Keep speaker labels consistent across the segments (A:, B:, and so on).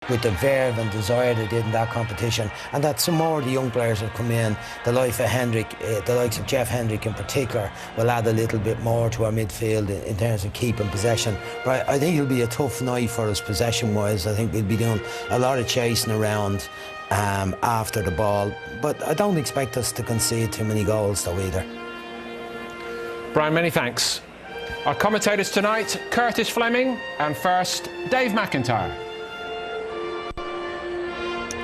A: with the verve and desire they did in that competition, and that some more of the young players have come in, the likes of Jeff Hendrick in particular, will add a little bit more to our midfield in terms of keeping possession. But I think it'll be a tough night for us possession-wise. I think we'll be doing a lot of chasing around after the ball, but I don't expect us to concede too many goals though either.
B: Brian, many thanks. Our commentators tonight, Curtis Fleming, and first, Dave McIntyre.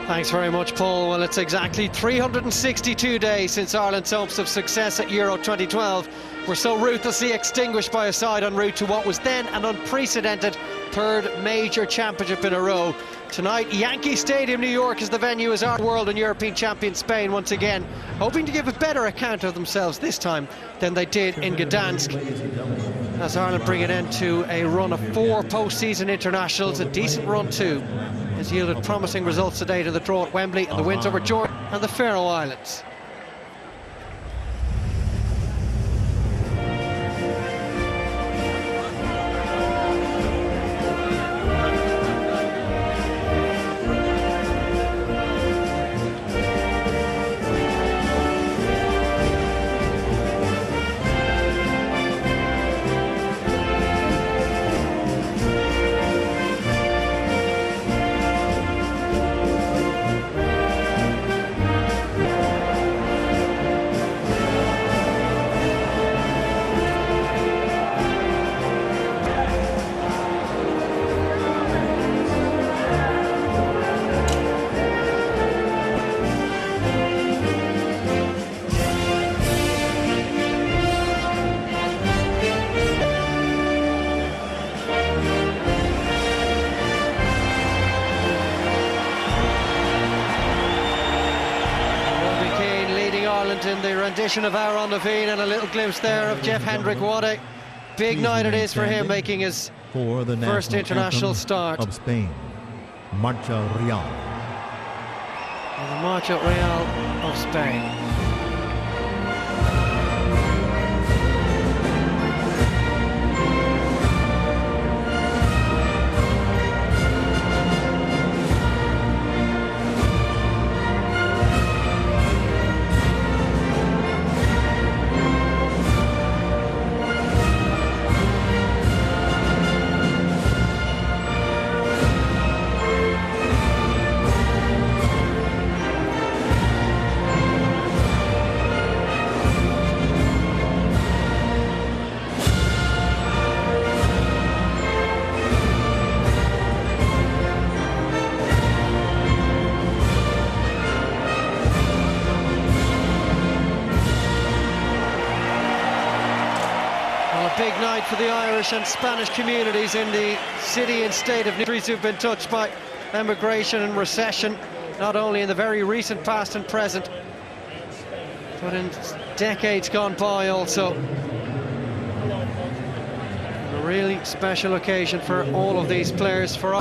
C: Thanks very much, Paul. Well, it's exactly 362 days since Ireland's hopes of success at Euro 2012 were so ruthlessly extinguished by a side en route to what was then an unprecedented third major championship in a row. Tonight, Yankee Stadium, New York is the venue as our world and European champion Spain once again, hoping to give a better account of themselves this time than they did in Gdansk. As Ireland bring an end to a run of 4 post-season internationals, a decent run too, has yielded promising results today to the draw at Wembley and the wins over Jordan and the Faroe Islands. In the rendition of Our on the Veen, and a little glimpse there of Jeff Hendrick. What a big night it is for him, making his first international start
D: of Spain. Marcha Real.
C: The Marcha Real of Spain. Big night for the Irish and Spanish communities in the city and state of countries who've been touched by emigration and recession, not only in the very recent past and present, but in decades gone by also. A really special occasion for all of these players. For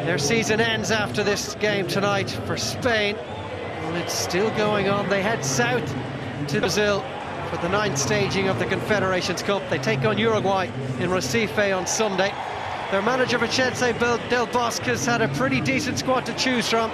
C: their season ends after this game tonight for Spain. Well, it's still going on. They head south to Brazil for the 9th staging of the Confederations Cup. They take on Uruguay in Recife on Sunday. Their manager Vicente Del Bosque has had a pretty decent squad to choose from.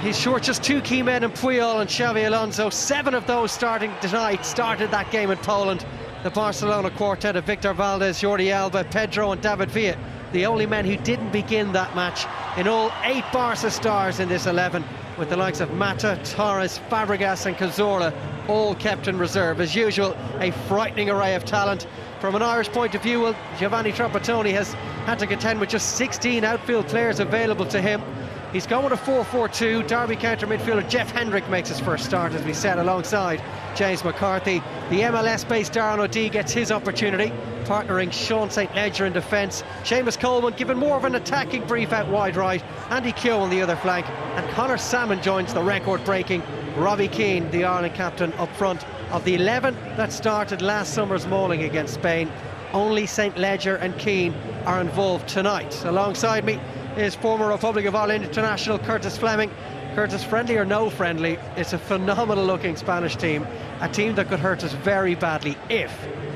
C: He's short just 2 key men in Puyol and Xavi Alonso. 7 of those starting tonight started that game in Poland. The Barcelona quartet of Victor Valdés, Jordi Alba, Pedro and David Villa, the only men who didn't begin that match. In all, 8 Barca stars in this 11, with the likes of Mata, Torres, Fàbregas and Cazorla all kept in reserve. As usual, a frightening array of talent. From an Irish point of view, well, Giovanni Trapattoni has had to contend with just 16 outfield players available to him. He's gone with a 4-4-2. Derby counter midfielder Jeff Hendrick makes his first start, as we said, alongside James McCarthy. The MLS-based Darren O'Dea gets his opportunity, partnering Sean St. Ledger in defence. Seamus Coleman given more of an attacking brief out wide right. Andy Keogh on the other flank. And Conor Salmon joins the record-breaking Robbie Keane, the Ireland captain, up front. Of the 11 that started last summer's mauling against Spain, only St. Ledger and Keane are involved tonight. Alongside me is former Republic of Ireland international Curtis Fleming. Curtis, friendly or no friendly, it's a phenomenal looking Spanish team, a team that could hurt us very badly if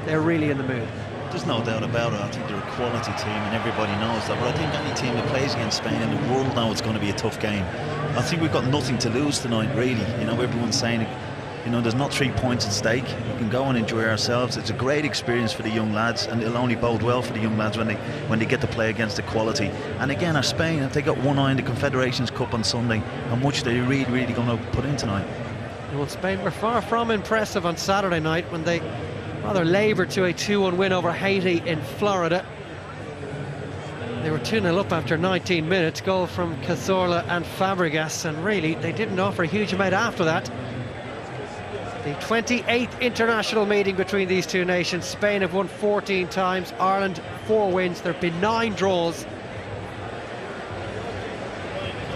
C: they're really in the mood.
E: There's no doubt about it. I think they're a quality team and everybody knows that. But I think any team that plays against Spain in the world now, it's going to be a tough game. I think we've got nothing to lose tonight, really. You know, everyone's saying, you know, there's not 3 points at stake. We can go and enjoy ourselves. It's a great experience for the young lads, and it'll only bode well for the young lads when they get to play against the quality. And again, our Spain, if they got one eye in the Confederations Cup on Sunday, how much they're really going to put in tonight.
C: Well, Spain were far from impressive on Saturday night when they rather laboured to a 2-1 win over Haiti in Florida. They were 2-0 up after 19 minutes, goal from Cazorla and Fàbregas, and really they didn't offer a huge amount after that. The 28th international meeting between these two nations. Spain have won 14 times, Ireland 4 wins. There have been 9 draws.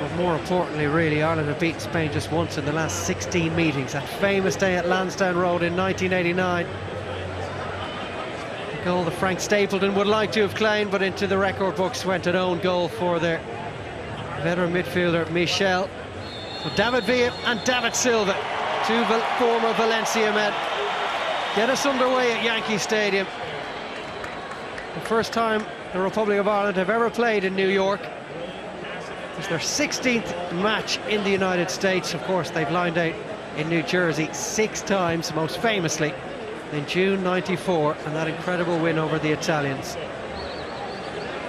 C: But more importantly, really, Ireland have beaten Spain just once in the last 16 meetings. That famous day at Lansdowne Road in 1989. The goal that Frank Stapleton would like to have claimed, but into the record books went an own goal for their veteran midfielder Michel. So David Villa and David Silva, 2 former Valencia men, get us underway at Yankee Stadium. The first time the Republic of Ireland have ever played in New York. It's their 16th match in the United States. Of course, they've lined out in New Jersey 6 times, most famously in June '94, and that incredible win over the Italians.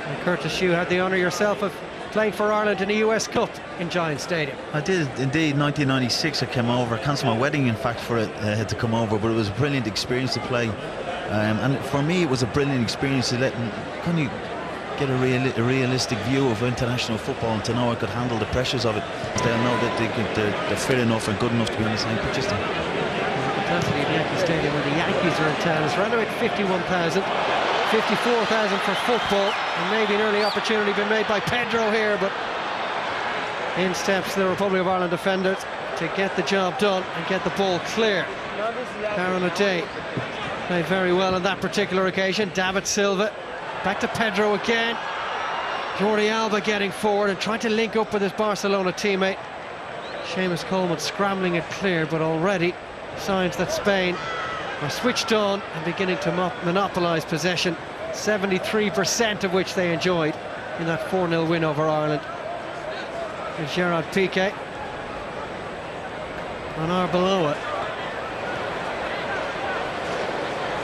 C: And Curtis, you had the honour yourself of playing for Ireland in the US Cup in Giant Stadium.
E: I did indeed. 1996 I came over. I cancelled my wedding in fact for it, had to come over, but it was a brilliant experience to play, and for me it was a brilliant experience to let kind of get a realistic view of international football, and to know I could handle the pressures of it. They'll know that they're fit enough and good enough to be on the same pitch as them.
C: Capacity at Yankee Stadium when the Yankees are in town is around about 51,000. 54,000 for football, and maybe an early opportunity been made by Pedro here, but in steps the Republic of Ireland defenders to get the job done and get the ball clear. Karen O'Day played very well on that particular occasion. David Silva, back to Pedro again. Jordi Alba getting forward and trying to link up with his Barcelona teammate. Seamus Coleman scrambling it clear, but already signs that Spain are switched on and beginning to monopolise possession, 73% of which they enjoyed in that 4-0 win over Ireland. There's Gerard Piqué on Arbeloa.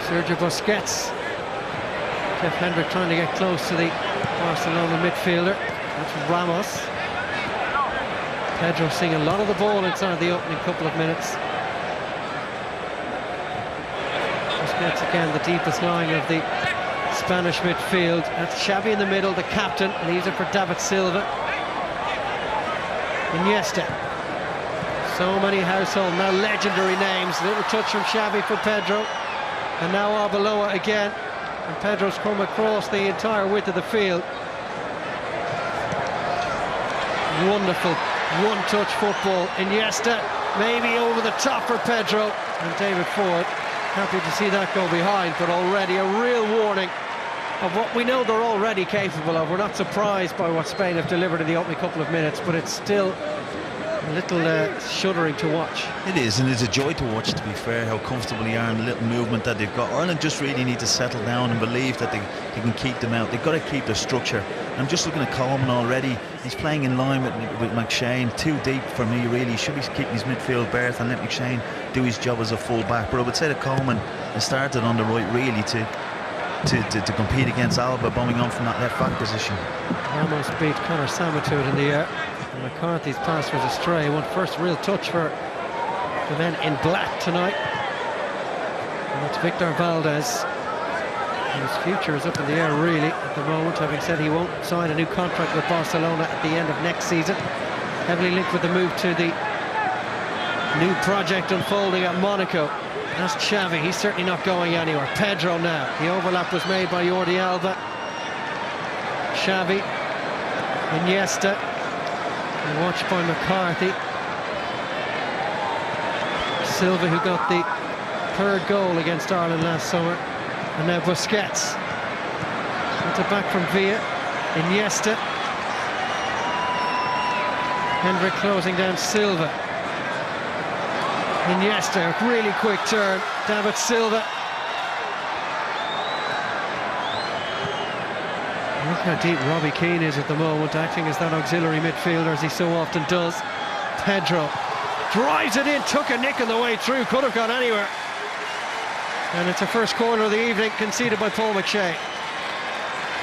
C: Sergio Busquets. Jeff Hendrick trying to get close to the Barcelona midfielder. That's Ramos. Pedro seeing a lot of the ball inside the opening couple of minutes. Busquets again, the deepest line of the Spanish midfield. That's Xavi in the middle, the captain, leaves it for David Silva. Iniesta. So many household, now legendary names. A little touch from Xavi for Pedro. And now Arbeloa again. And Pedro's come across the entire width of the field. Wonderful one-touch football. Iniesta maybe over the top for Pedro. And David Forde, happy to see that go behind, but already a real warning of what we know they're already capable of. We're not surprised by what Spain have delivered in the opening couple of minutes, but it's still a little shuddering to watch. It is, and it's a joy to watch, to be fair, how comfortable they are and the little movement that they've got. Ireland just really need to settle down and believe that they can keep them out. They've got to keep their structure. I'm just looking at Coleman already. He's playing in line with McShane, too deep for me really. He should be keeping his midfield berth and let McShane do his job as a full back. But I would say that Coleman has started on the right really to compete against Alba, bombing on from that left back position. Almost beat Conor Sama to it in the air. And McCarthy's pass was astray. One first real touch for the men in black tonight. And it's Victor Valdez. And his future is up in the air really at the moment, having said he won't sign a new contract with Barcelona at the end of next season. Heavily linked with the move to the new project unfolding at Monaco. That's Xavi, he's certainly not going anywhere. Pedro now, the overlap was made by Jordi Alba. Xavi, Iniesta, and watched by McCarthy. Silva, who got the 3rd goal against Ireland last summer. And now Busquets. That's a back from Villa. Iniesta. Hendrick closing down Silva. Iniesta, really quick turn. David Silva. how deep Robbie Keane is at the moment, acting as that auxiliary midfielder as he so often does. Pedro drives it in, took a nick on the way through, could have gone anywhere. And it's a first corner of the evening, conceded by Paul McShane.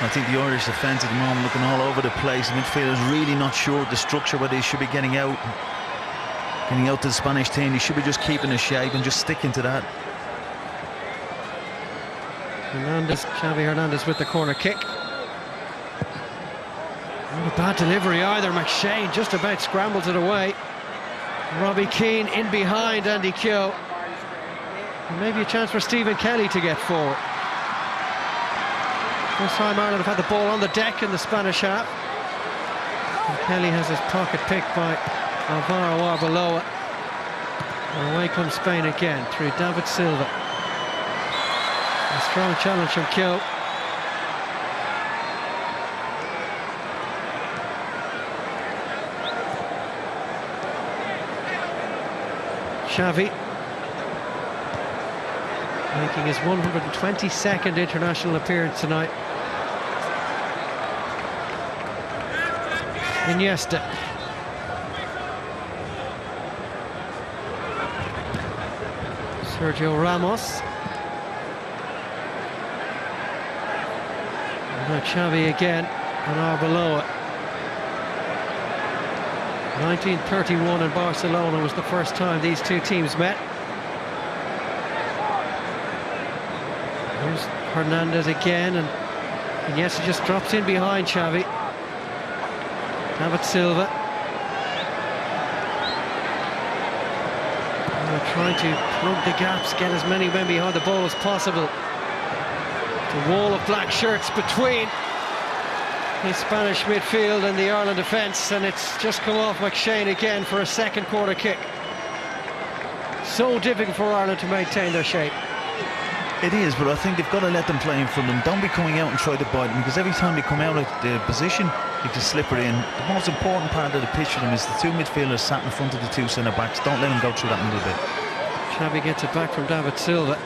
E: I think the Irish defence at the moment looking all over the place. The midfielders really not sure of the structure where they should be getting out. Getting out to the Spanish team, they should be just keeping the shape and just sticking to that.
C: Xavi Hernandez with the corner kick. Not a bad delivery either. McShane just about scrambles it away. Robbie Keane in behind Andy Keogh. And maybe a chance for Stephen Kelly to get forward. First time Ireland have had the ball on the deck in the Spanish half. And Kelly has his pocket picked by Alvaro Arbeloa. And away comes Spain again through David Silva. A strong challenge from Keogh. Xavi making his 122nd international appearance tonight. Iniesta. Sergio Ramos. And Xavi again and Arbeloa. 1931 in Barcelona was the first time these two teams met. There's Hernandez again, and Iniesta just drops in behind Xavi. David Silva. Trying to plug the gaps, get as many men behind the ball as possible. The wall of black shirts between the Spanish midfield and the Ireland defence, and it's just come off McShane again for a second corner kick. So difficult for Ireland to maintain their shape.
E: It is, but I think they've got to let them play in front of them. Don't be coming out and try to bite them, because every time they come out of the position, they can slip it in. The most important part of the pitch for them is the two midfielders sat in front of the two centre-backs. Don't let them go through that middle bit.
C: Xavi gets it back from David Silva.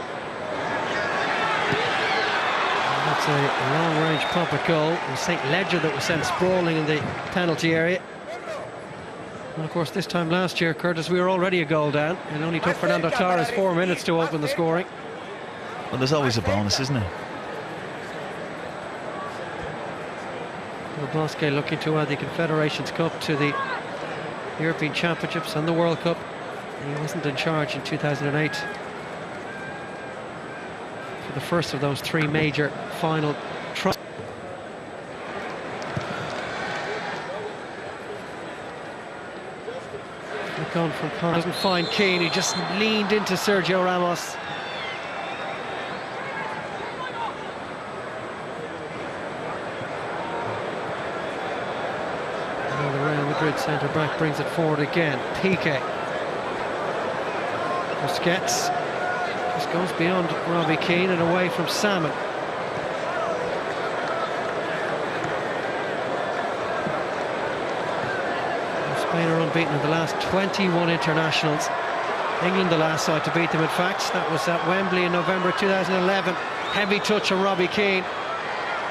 C: And that's a long-range pop at goal. It was St. Ledger that was sent sprawling in the penalty area. And of course, this time last year, Curtis, we were already a goal down. It only took Fernando Torres 4 minutes to open the scoring.
E: Well, there's always a bonus, isn't there?
C: Well, Bosque looking to add the Confederations Cup to the European Championships and the World Cup. He wasn't in charge in 2008 for the first of those three major final trials. Look on from Con. Doesn't find Keane. He just leaned into Sergio Ramos. Centre-back brings it forward again. Piqué. Busquets just goes beyond Robbie Keane and away from Salmon. Spain are unbeaten in the last 21 internationals. England the last side to beat them, in fact. That was at Wembley in November 2011. Heavy touch on Robbie Keane.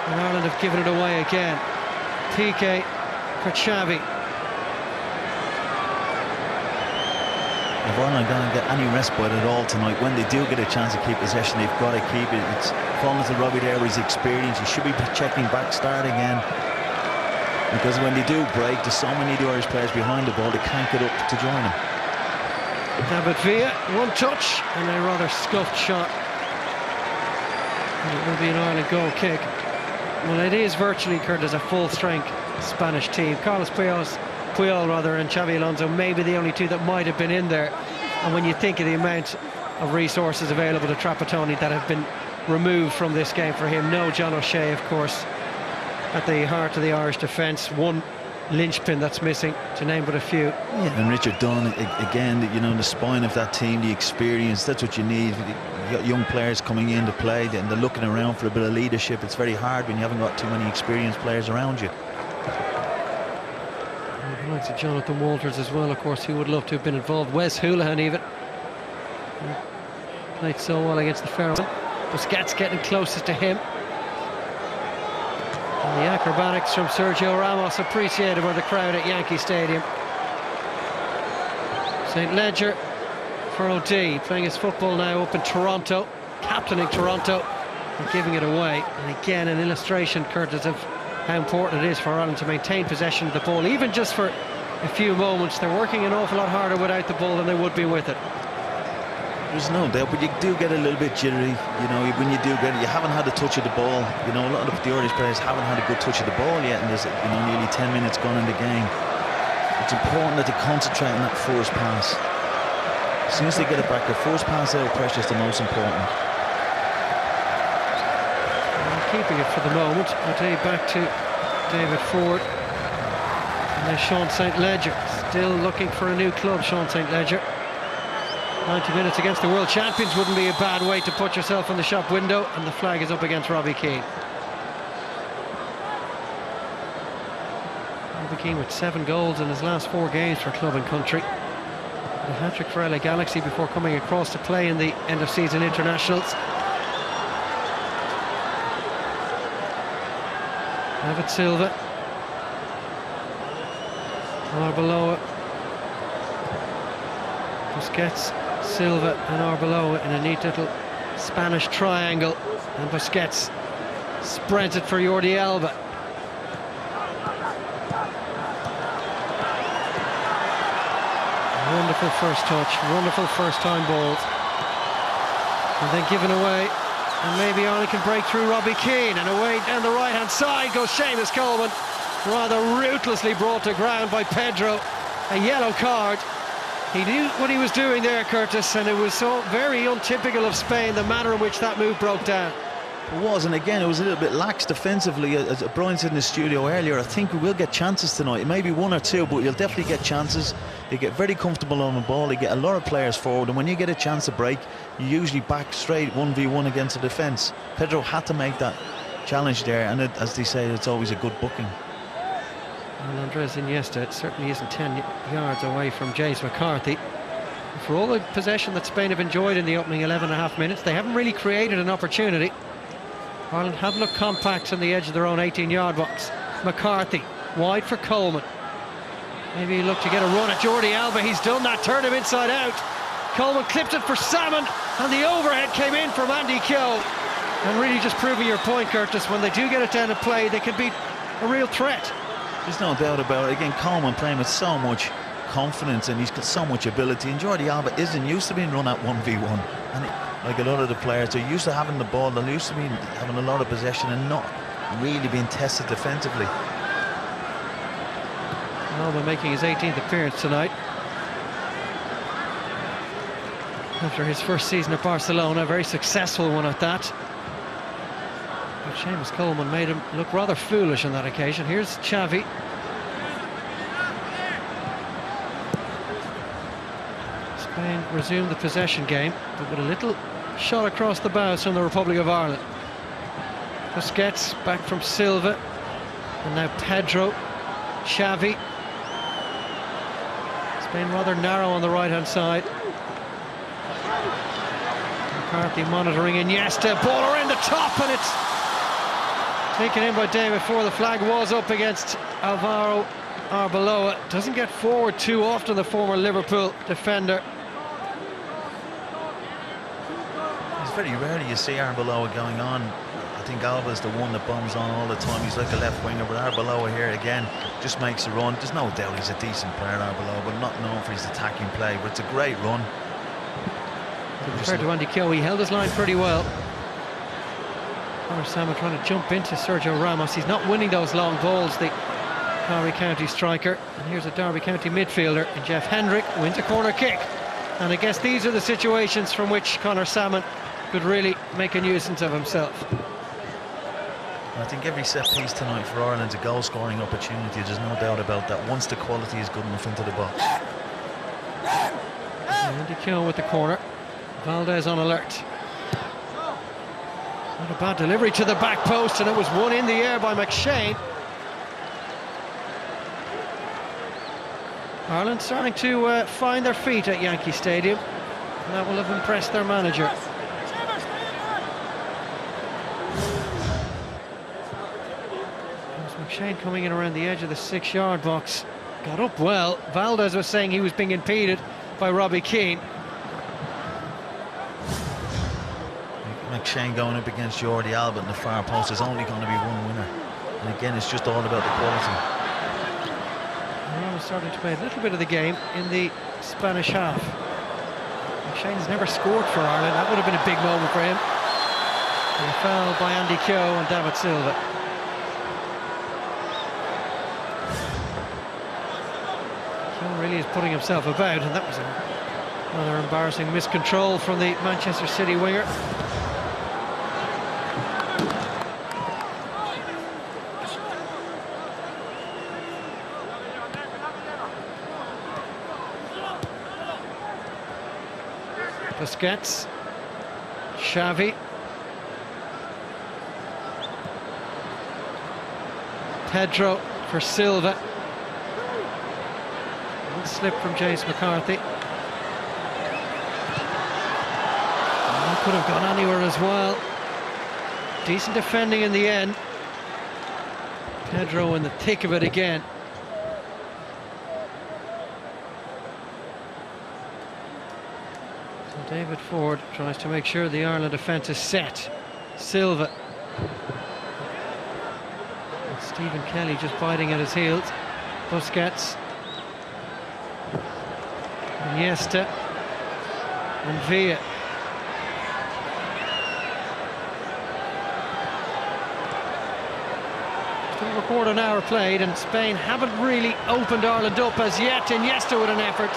C: And Ireland have given it away again. Piqué for Xavi.
E: If Ireland don't get any respite at all tonight, when they do get a chance to keep possession, they've got to keep it. It's falling to Robbie there with his experience. He should be checking back, start again. Because when they do break, there's so many of the Irish players behind the ball, they can't get up to join him.
C: David Villa, one touch, and a rather scuffed shot. And it will be an Ireland goal kick. Well, it is virtually, Curtis, a full-strength Spanish team. Carlos Puyol and Xabi Alonso may be the only two that might have been in there, and when you think of the amount of resources available to Trapattoni that have been removed from this game for him, no John O'Shea, of course, at the heart of the Irish defence, one linchpin that's missing, to name but a few.
E: Yeah, and Richard Dunn again, you know, the spine of that team, the experience, that's what you need. You got young players coming in to play and they're looking around for a bit of leadership. It's very hard when you haven't got too many experienced players around you.
C: Likes of Jonathan Walters as well, of course, who would love to have been involved. Wes Houlihan even played so well against the Faroes. Busquets getting closest to him. And the acrobatics from Sergio Ramos appreciated by the crowd at Yankee Stadium. St. Ledger for OD, playing his football now up in Toronto, captaining Toronto and giving it away. And again, an illustration, Curtis, of how important it is for Ireland to maintain possession of the ball, even just for a few moments. They're working an awful lot harder without the ball than they would be with it.
E: There's no doubt, but you do get a little bit jittery, you know, when you do get it. You haven't had a touch of the ball. You know, a lot of the Irish players haven't had a good touch of the ball yet, and there's, you know, nearly 10 minutes gone in the game. It's important that they concentrate on that first pass. As soon as they get it back, the first pass out of pressure is the most important.
C: And keeping it for the moment. O'Day back to David Forde. And there's Sean St. Ledger, still looking for a new club, Sean St. Ledger. 90 minutes against the world champions wouldn't be a bad way to put yourself in the shop window, and the flag is up against Robbie Keane. Robbie Keane with 7 goals in his last 4 games for club and country. A hat-trick for LA Galaxy before coming across to play in the end-of-season internationals. David Silva. Arbeloa. Busquets, Silva and Arbeloa in a neat little Spanish triangle, and Busquets spreads it for Jordi Alba. Wonderful first touch, wonderful first time ball, and then given away, and maybe Ireland can break through Robbie Keane, and away down the right hand side goes Seamus Coleman, rather ruthlessly brought to ground by Pedro. A yellow card. He knew what he was doing there, Curtis, and it was so very untypical of Spain, the manner in which that move broke down.
E: It was, and again, it was a little bit lax defensively. As Brian said in the studio earlier, I think we will get chances tonight. Maybe 1 or 2, but you'll definitely get chances. You get very comfortable on the ball. You get a lot of players forward, and when you get a chance to break, you usually back straight 1v1 against the defence. Pedro had to make that challenge there, and as they say, it's always a good booking.
C: And Andres Iniesta certainly isn't 10 yards away from James McCarthy. For all the possession that Spain have enjoyed in the opening 11.5 minutes, they haven't really created an opportunity. Ireland have looked compact on the edge of their own 18-yard box. McCarthy, wide for Coleman. Maybe he looked to get a run at Jordi Alba. He's done that, turned him inside out. Coleman clipped it for Salmon, and the overhead came in from Andy Keogh. And really just proving your point, Curtis, when they do get it down to play, they can be a real threat.
E: There's no doubt about it. Again, Coleman playing with so much confidence, and he's got so much ability. And Jordi Alba isn't used to being run at 1v1. And like a lot of the players, they're used to having the ball, they're used to having a lot of possession and not really being tested defensively.
C: Alba making his 18th appearance tonight. After his first season at Barcelona, a very successful one at that. But Seamus Coleman made him look rather foolish on that occasion. Here's Xavi. Spain resumed the possession game, but with a little shot across the bows from the Republic of Ireland. Busquets back from Silva, and now Pedro. Xavi. Spain rather narrow on the right-hand side. McCarthy monitoring Iniesta, ball around the top, and it's taken in by David Forde. The flag was up against Alvaro Arbeloa. Doesn't get forward too often, the former Liverpool defender.
E: It's very rarely you see Arbeloa going on. I think Alba's the one that bombs on all the time. He's like a left winger, but Arbeloa here again just makes a run. There's no doubt he's a decent player, Arbeloa, but not known for his attacking play. But it's a great run.
C: Compared to Andy Keogh, he held his line pretty well. Salmon trying to jump into Sergio Ramos. He's not winning those long balls, the Derby County striker. And here's a Derby County midfielder, and Jeff Hendrick wins a corner kick. And I guess these are the situations from which Conor Salmon could really make a nuisance of himself.
E: I think every set piece tonight for Ireland's a goal-scoring opportunity. There's no doubt about that, once the quality is good enough into the box.
C: Andy Keogh with the corner. Valdez on alert. Not a bad delivery to the back post, and it was won in the air by McShane. Ireland starting to find their feet at Yankee Stadium, and that will have impressed their manager. McShane coming in around the edge of the 6-yard box. Got up well. Valdez was saying he was being impeded by Robbie Keane.
E: McShane going up against Jordi Alba in the far post is only going to be one winner. And again, it's just all about the quality.
C: Well, starting to play a little bit of the game in the Spanish half. McShane's never scored for Ireland. That would have been a big moment for him. And a foul by Andy Keogh and David Silva. Keogh really is putting himself about, and that was another embarrassing miscontrol from the Manchester City winger. Busquets, Xavi, Pedro for Silva. One slip from James McCarthy. That could have gone anywhere as well. Decent defending in the end. Pedro in the thick of it again. David Forde tries to make sure the Ireland defence is set. Silva. And Stephen Kelly just biting at his heels. Busquets. Iniesta. And Villa. Just over a quarter of an hour played, and Spain haven't really opened Ireland up as yet. Iniesta with an effort.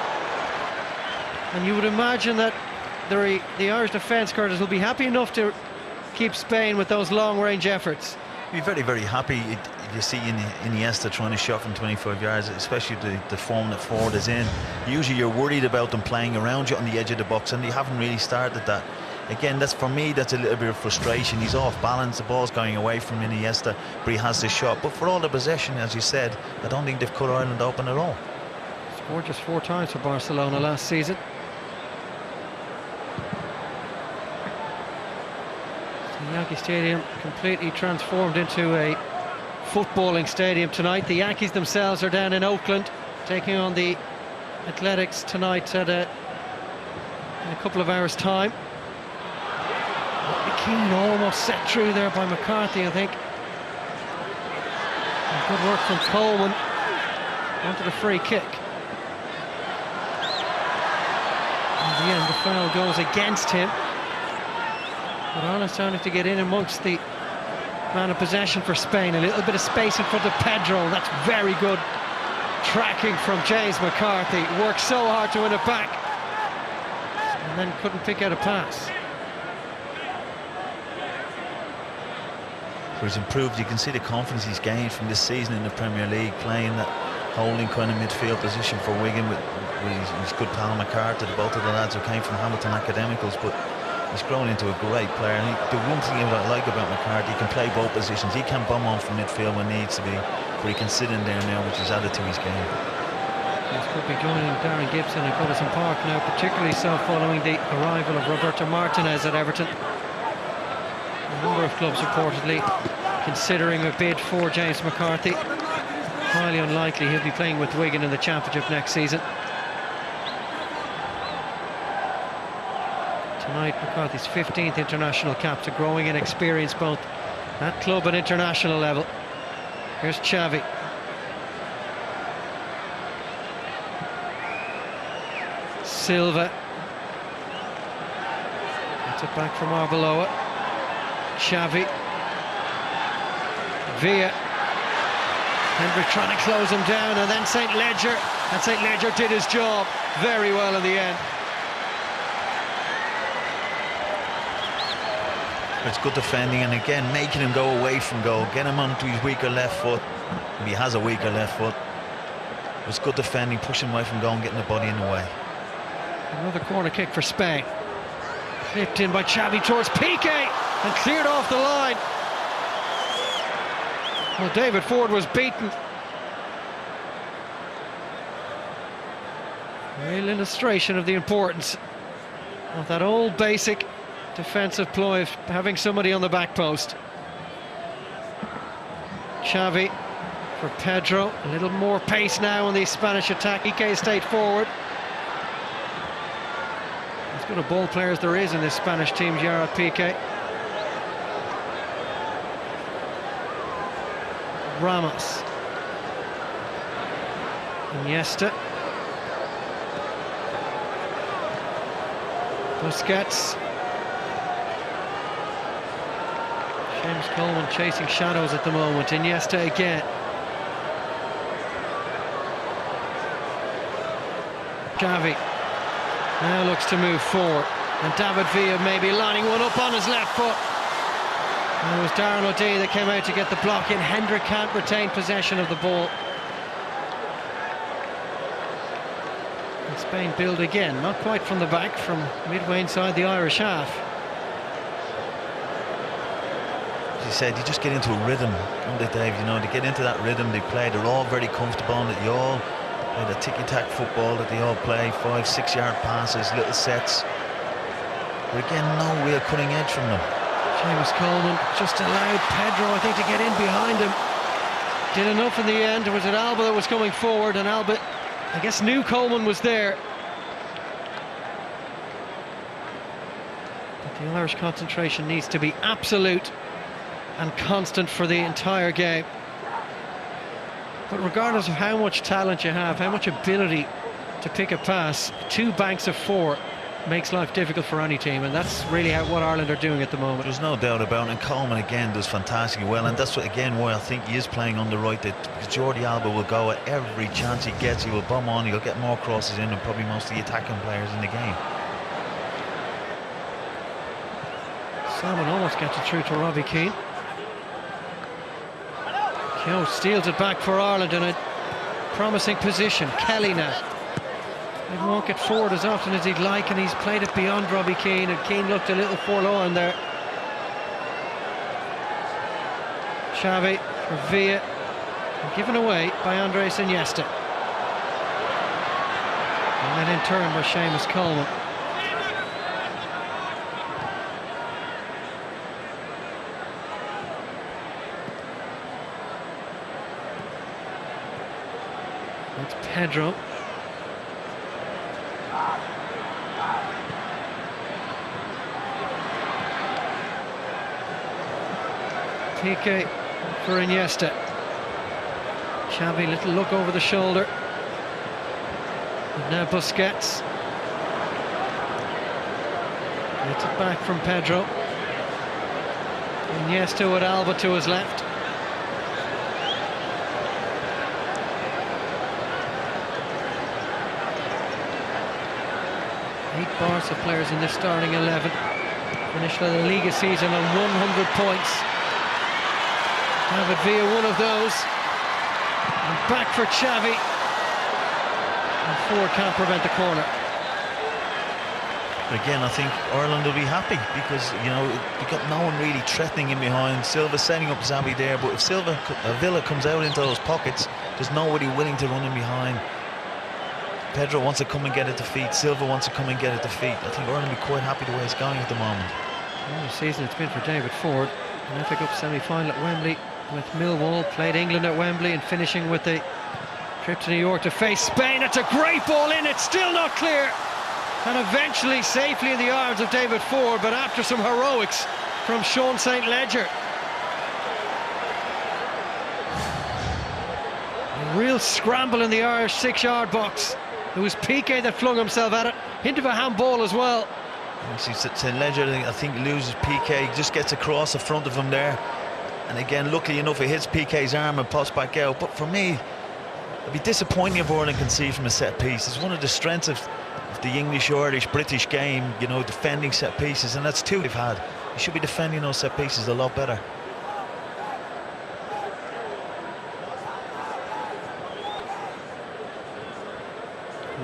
C: And you would imagine that the Irish defence, Curtis, will be happy enough to keep Spain with those long-range efforts.
E: Be very, very happy. You see Iniesta trying to shot from 25 yards, especially the form that Forde is in. Usually you're worried about them playing around you on the edge of the box, and they haven't really started that. Again, for me, that's a little bit of frustration. He's off balance, the ball's going away from Iniesta, but he has the shot. But for all the possession, as you said, I don't think they've cut Ireland open at all.
C: Scored just 4 times for Barcelona last season. Yankee Stadium completely transformed into a footballing stadium tonight. The Yankees themselves are down in Oakland, taking on the Athletics tonight in a couple of hours' time. Keane almost set through there by McCarthy, I think. And good work from Coleman onto the free kick. In the end, the foul goes against him. But Ireland starting to get in amongst the man of possession for Spain. A little bit of space in front of Pedro. That's very good tracking from James McCarthy. Worked so hard to win it back, and then couldn't pick out a pass.
E: He's improved. You can see the confidence he's gained from this season in the Premier League, playing that holding kind of midfield position for Wigan with his good pal McCarthy, both of the lads who came from Hamilton Academicals. But he's grown into a great player, and the one thing I like about McCarthy, he can play both positions. He can bomb on from midfield when needs to be, but he can sit in there now, which is added to his game.
C: This could be joining Darren Gibson at Goodison Park now, particularly so following the arrival of Roberto Martinez at Everton. A number of clubs reportedly considering a bid for James McCarthy. Highly unlikely he'll be playing with Wigan in the Championship next season. Tonight, McCarthy's 15th international cap, to growing in experience both at club and international level. Here's Xavi. Silva. Gets it back from Arbeloa. Xavi. Villa. Hendrick trying to close him down, and then St. Ledger. And St. Ledger did his job very well in the end.
E: It's good defending, and again making him go away from goal, get him onto his weaker left foot. He has a weaker left foot. It's good defending, pushing away from goal and getting the body in the way.
C: Another corner kick for Spain. Flipped in by Xavi towards Piqué and cleared off the line. Well, David Forde was beaten. Real illustration of the importance of that old basic defensive ploy of having somebody on the back post. Xavi for Pedro. A little more pace now on the Spanish attack. Piqué stayed forward. As good a ball player as there is in this Spanish team, Gerard Piqué. Ramos. Iniesta. Busquets. Seamus Coleman chasing shadows at the moment. Iniesta again. Xavi now looks to move forward, and David Villa maybe lining one up on his left foot. And it was Darren O'Dea that came out to get the block in. Hendrick can't retain possession of the ball. And Spain build again, not quite from the back, from midway inside the Irish half.
E: As you said, you just get into a rhythm, don't they, Dave? You know, they get into that rhythm, they play, they're all very comfortable on it. You all play the ticky-tack football that they all play, 5-6 yard passes, little sets. But again, no real cutting edge from them.
C: Seamus Coleman just allowed Pedro, I think, to get in behind him. Did enough in the end. It was Alba that was coming forward, and Alba, I guess, knew Coleman was there. But the Irish concentration needs to be absolute and constant for the entire game. But regardless of how much talent you have, how much ability to pick a pass, 2 banks of 4 makes life difficult for any team, and that's really what Ireland are doing at the moment.
E: There's no doubt about it, and Coleman again does fantastically well, and that's what, again, why I think he is playing on the right, that Jordi Alba will go at every chance he gets. He will bomb on, he'll get more crosses in than probably most of the attacking players in the game.
C: Salmon almost gets it through to Robbie Keane. Keogh steals it back for Ireland in a promising position. Kelly now. He won't get forward as often as he'd like, and he's played it beyond Robbie Keane, and Keane looked a little forlorn there. Xavi for Villa, and given away by Andres Iniesta. And then in turn by Seamus Coleman. That's Pedro. Piqué for Iniesta. Xavi, little look over the shoulder. And now Busquets. Gets it back from Pedro. Iniesta with Alba to his left. Eight Barca players in this starting 11. Finished the Liga season on 100 points. David Villa, one of those. And back for Xavi. And Forde can't prevent the corner.
E: Again, I think Ireland will be happy because, you know, you've got no one really threatening in behind. Silva setting up Xavi there, but if Villa comes out into those pockets, there's nobody willing to run in behind. Pedro wants to come and get at the feet. Silva wants to come and get at the feet. I think Ireland will be quite happy the way it's going at the moment.
C: Well, the season it's been for David Forde. An FA Cup semi-final at Wembley with Millwall, played England at Wembley, and finishing with the trip to New York to face Spain. It's a great ball in, it's still not clear, and eventually safely in the arms of David Forde, but after some heroics from Sean St. Ledger. A real scramble in the Irish 6-yard box. It was Piqué that flung himself at it, hint of a handball as well.
E: St. Ledger, I think, loses Piqué, just gets across the front of him there. And again, luckily enough, it hits Piqué's arm and pops back out. But for me, it'd be disappointing if Ireland concede from a set piece. It's one of the strengths of the English, Irish, British game, you know, defending set pieces, and that's 2 they've had. You should be defending those set pieces a lot better.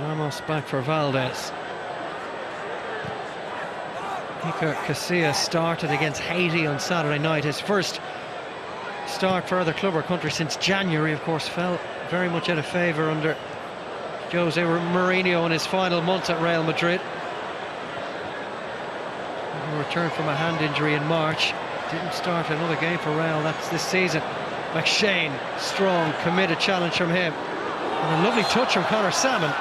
C: Ramos back for Valdez. Iker Casillas started against Haiti on Saturday night. His first start for other club or country since January, of course, fell very much out of favour under Jose Mourinho in his final months at Real Madrid. He returned from a hand injury in March. Didn't start another game for Real, that's this season. McShane, strong, committed challenge from him. And a lovely touch from Conor Salmon.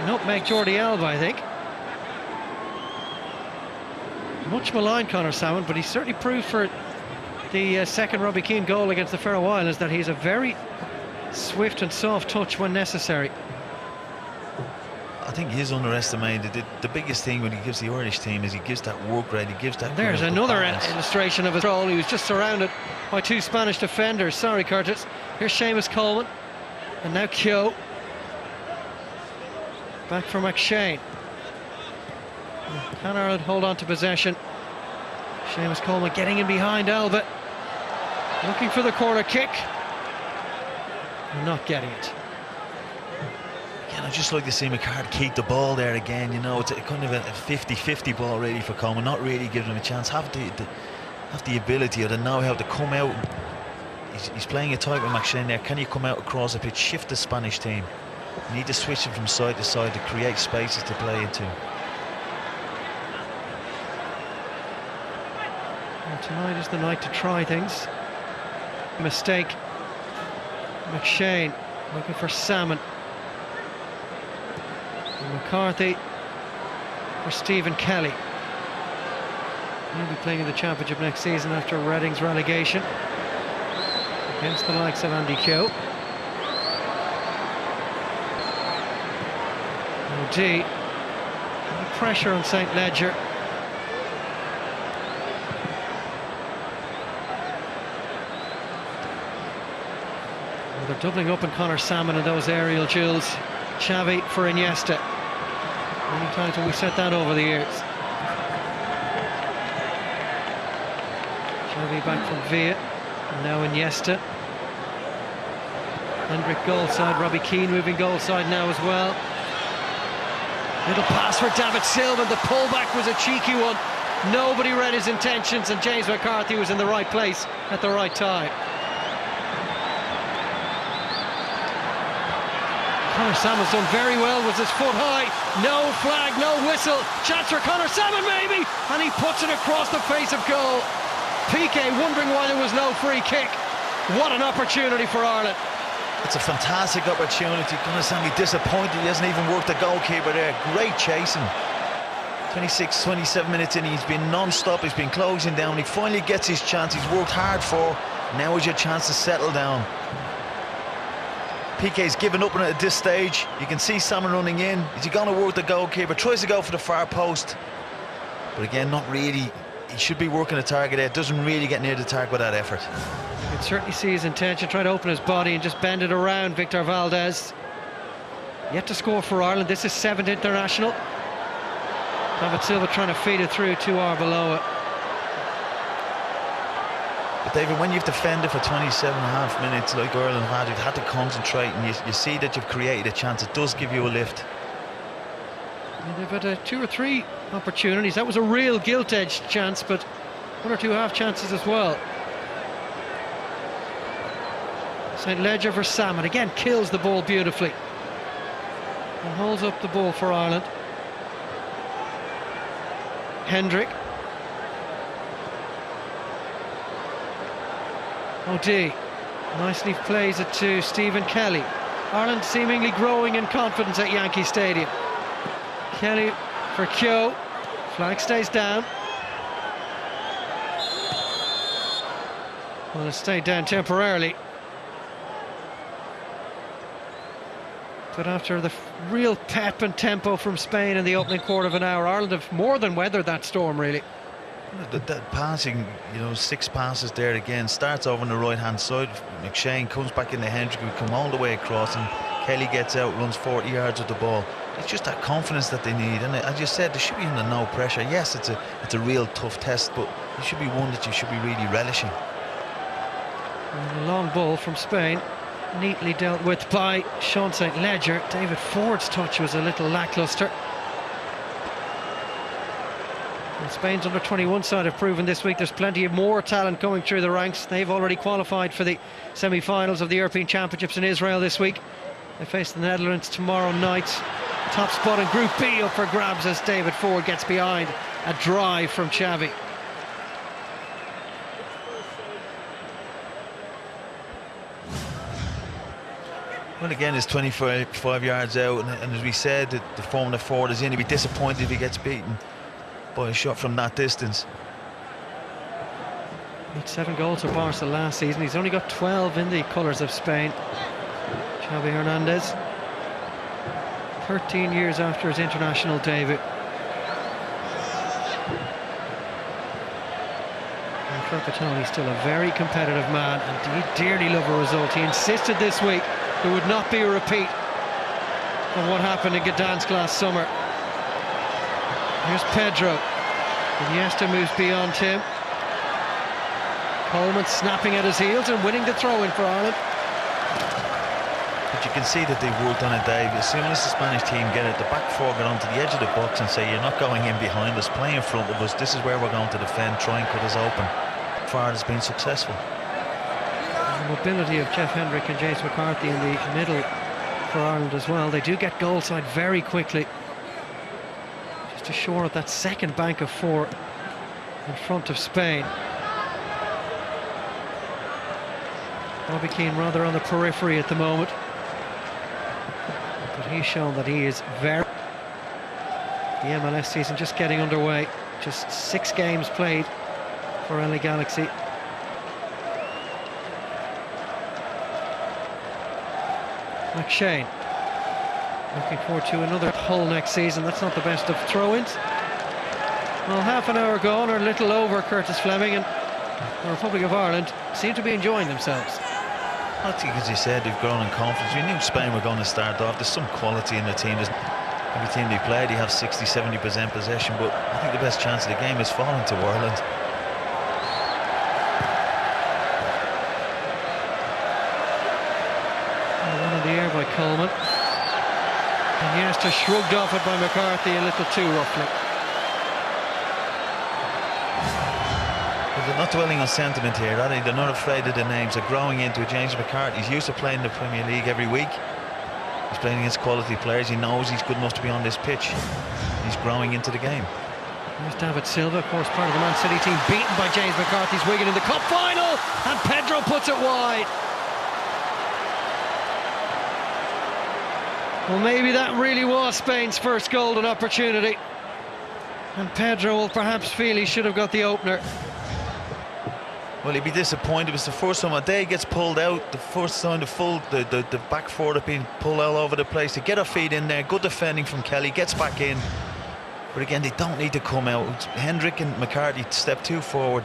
C: Nutmeg Jordi Alba, I think. Much maligned Conor Salmon, but he certainly proved for the second Robbie Keane goal against the Faroe Islands that he's a very swift and soft touch when necessary.
E: I think he is underestimated. The biggest thing when he gives the Irish team is he gives that work rate, he gives that...
C: There's another illustration of his role. He was just surrounded by two Spanish defenders. Sorry, Curtis. Here's Seamus Coleman. And now Keogh. Back for McShane. Can Ireland hold on to possession? Seamus Coleman getting in behind Alba. Looking for the corner kick. Not getting it.
E: Again, I'd just like to see McCart keep the ball there again. You know, it's a kind of a 50-50 ball really for Coleman. Not really giving him a chance. Have the ability or the know-how to come out. He's playing it tight with McShane there. Can you come out across the pitch, shift the Spanish team? You need to switch him from side to side to create spaces to play into.
C: Well, tonight is the night to try things. Mistake. McShane looking for Salmon. And McCarthy for Stephen Kelly. He'll be playing in the Championship next season after Reading's relegation against the likes of Andy Keogh. OD. Pressure on St. Ledger. Well, they're doubling up on Conor Salmon in those aerial duels. Xavi for Iniesta. Many times when we said that over the years. Xavi back from Villa. And now Iniesta. Hendrick goal side. Robbie Keane moving goal side now as well. Little pass for David Silva. The pullback was a cheeky one. Nobody read his intentions, and James McCarthy was in the right place at the right time. Conor Salmon's done very well. Was his foot high? No flag, no whistle. Chance for Conor Salmon maybe, and he puts it across the face of goal. Piqué wondering why there was no free kick. What an opportunity for Ireland.
E: It's a fantastic opportunity. Conor Salmon disappointed he hasn't even worked the goalkeeper there. Great chasing. 26, 27 minutes in, he's been non-stop, he's been closing down. He finally gets his chance, he's worked hard for. Now is your chance to settle down. Piqué's given up on it at this stage. You can see Salmon running in. Is he going to work the goalkeeper? Tries to go for the far post. But again, not really. He should be working the target there. Doesn't really get near the target with that effort.
C: You can certainly see his intention, trying to open his body and just bend it around. Victor Valdez yet to score for Ireland. This is 7th international. David Silva trying to feed it through to Arbeloa.
E: But David, when you've defended for 27.5 minutes like Ireland had, you've had to concentrate, and you see that you've created a chance. It does give you a lift.
C: And they've had 2 or 3 opportunities. That was a real gilt-edged chance, but 1 or 2 half chances as well. St. Ledger for Salmon, again kills the ball beautifully and holds up the ball for Ireland. Hendrick. OD nicely plays it to Stephen Kelly. Ireland seemingly growing in confidence at Yankee Stadium. Kelly for Keogh. Flag stays down. Well, it stayed down temporarily. But after the real pep and tempo from Spain in the opening quarter of an hour, Ireland have more than weathered that storm, really.
E: That passing, you know, 6 passes there again, starts over on the right-hand side. McShane comes back into Hendrick, we come all the way across, and Kelly gets out, runs 40 yards with the ball. It's just that confidence that they need, and as you said, they should be under no pressure. Yes, it's a real tough test, but it should be one that you should be really relishing.
C: And a long ball from Spain, neatly dealt with by Sean St. Ledger. David Ford's touch was a little lacklustre. And Spain's under-21 side have proven this week there's plenty of more talent coming through the ranks. They've already qualified for the semi-finals of the European Championships in Israel this week. They face the Netherlands tomorrow night. Top spot in Group B up for grabs as David Forde gets behind a drive from Xavi.
E: Well, again, it's 25 yards out, and as we said, the form of Forde is in. He'd be disappointed if he gets beaten by a shot from that distance.
C: He had 7 goals for Barca last season. He's only got 12 in the colours of Spain. Xavi Hernandez, 13 years after his international debut. And Trapattoni's still a very competitive man, and he dearly love a result. He insisted this week there would not be a repeat of what happened in Gdansk last summer. Here's Pedro. Iniesta moves beyond him. Coleman snapping at his heels and winning the throw-in for Ireland.
E: But you can see that they've worked on it, Dave. As soon as the Spanish team get it, the back four get onto the edge of the box and say, you're not going in behind us, play in front of us, this is where we're going to defend, try and cut us open. Fard has been successful.
C: The mobility of Jeff Hendrick and James McCarthy in the middle for Ireland as well. They do get goal side very quickly, just to shore up that second bank of 4 in front of Spain. Robbie Keane rather on the periphery at the moment, but he's shown that he is very... The MLS season just getting underway, just 6 games played for LA Galaxy. McShane looking forward to another Hull next season. That's not the best of throw-ins. Well, half an hour gone, or a little over, Curtis Fleming, and the Republic of Ireland seem to be enjoying themselves.
E: I think, as you said, they've grown in confidence. We knew Spain were going to start off. There's some quality in the team. Every team they play, they have 60-70% possession, but I think the best chance of the game is falling to Ireland.
C: One in the air by Coleman. Iniesta shrugged off it by McCarthy a little too roughly.
E: They're not dwelling on sentiment here, are they? They're not afraid of the names. They're growing into it. James McCarthy, he's used to playing in the Premier League every week. He's playing against quality players. He knows he's good enough to be on this pitch. He's growing into the game.
C: Here's David Silva, of course, part of the Man City team, beaten by James McCarthy's Wigan in the cup final, and Pedro puts it wide. Well, maybe that really was Spain's first golden opportunity, and Pedro will perhaps feel he should have got the opener.
E: Well, he'd be disappointed. It was the first time a day gets pulled out, the first time the back four have been pulled all over the place. To get her feet in there, good defending from Kelly, gets back in. But again, they don't need to come out. Hendrick and McCarthy step too far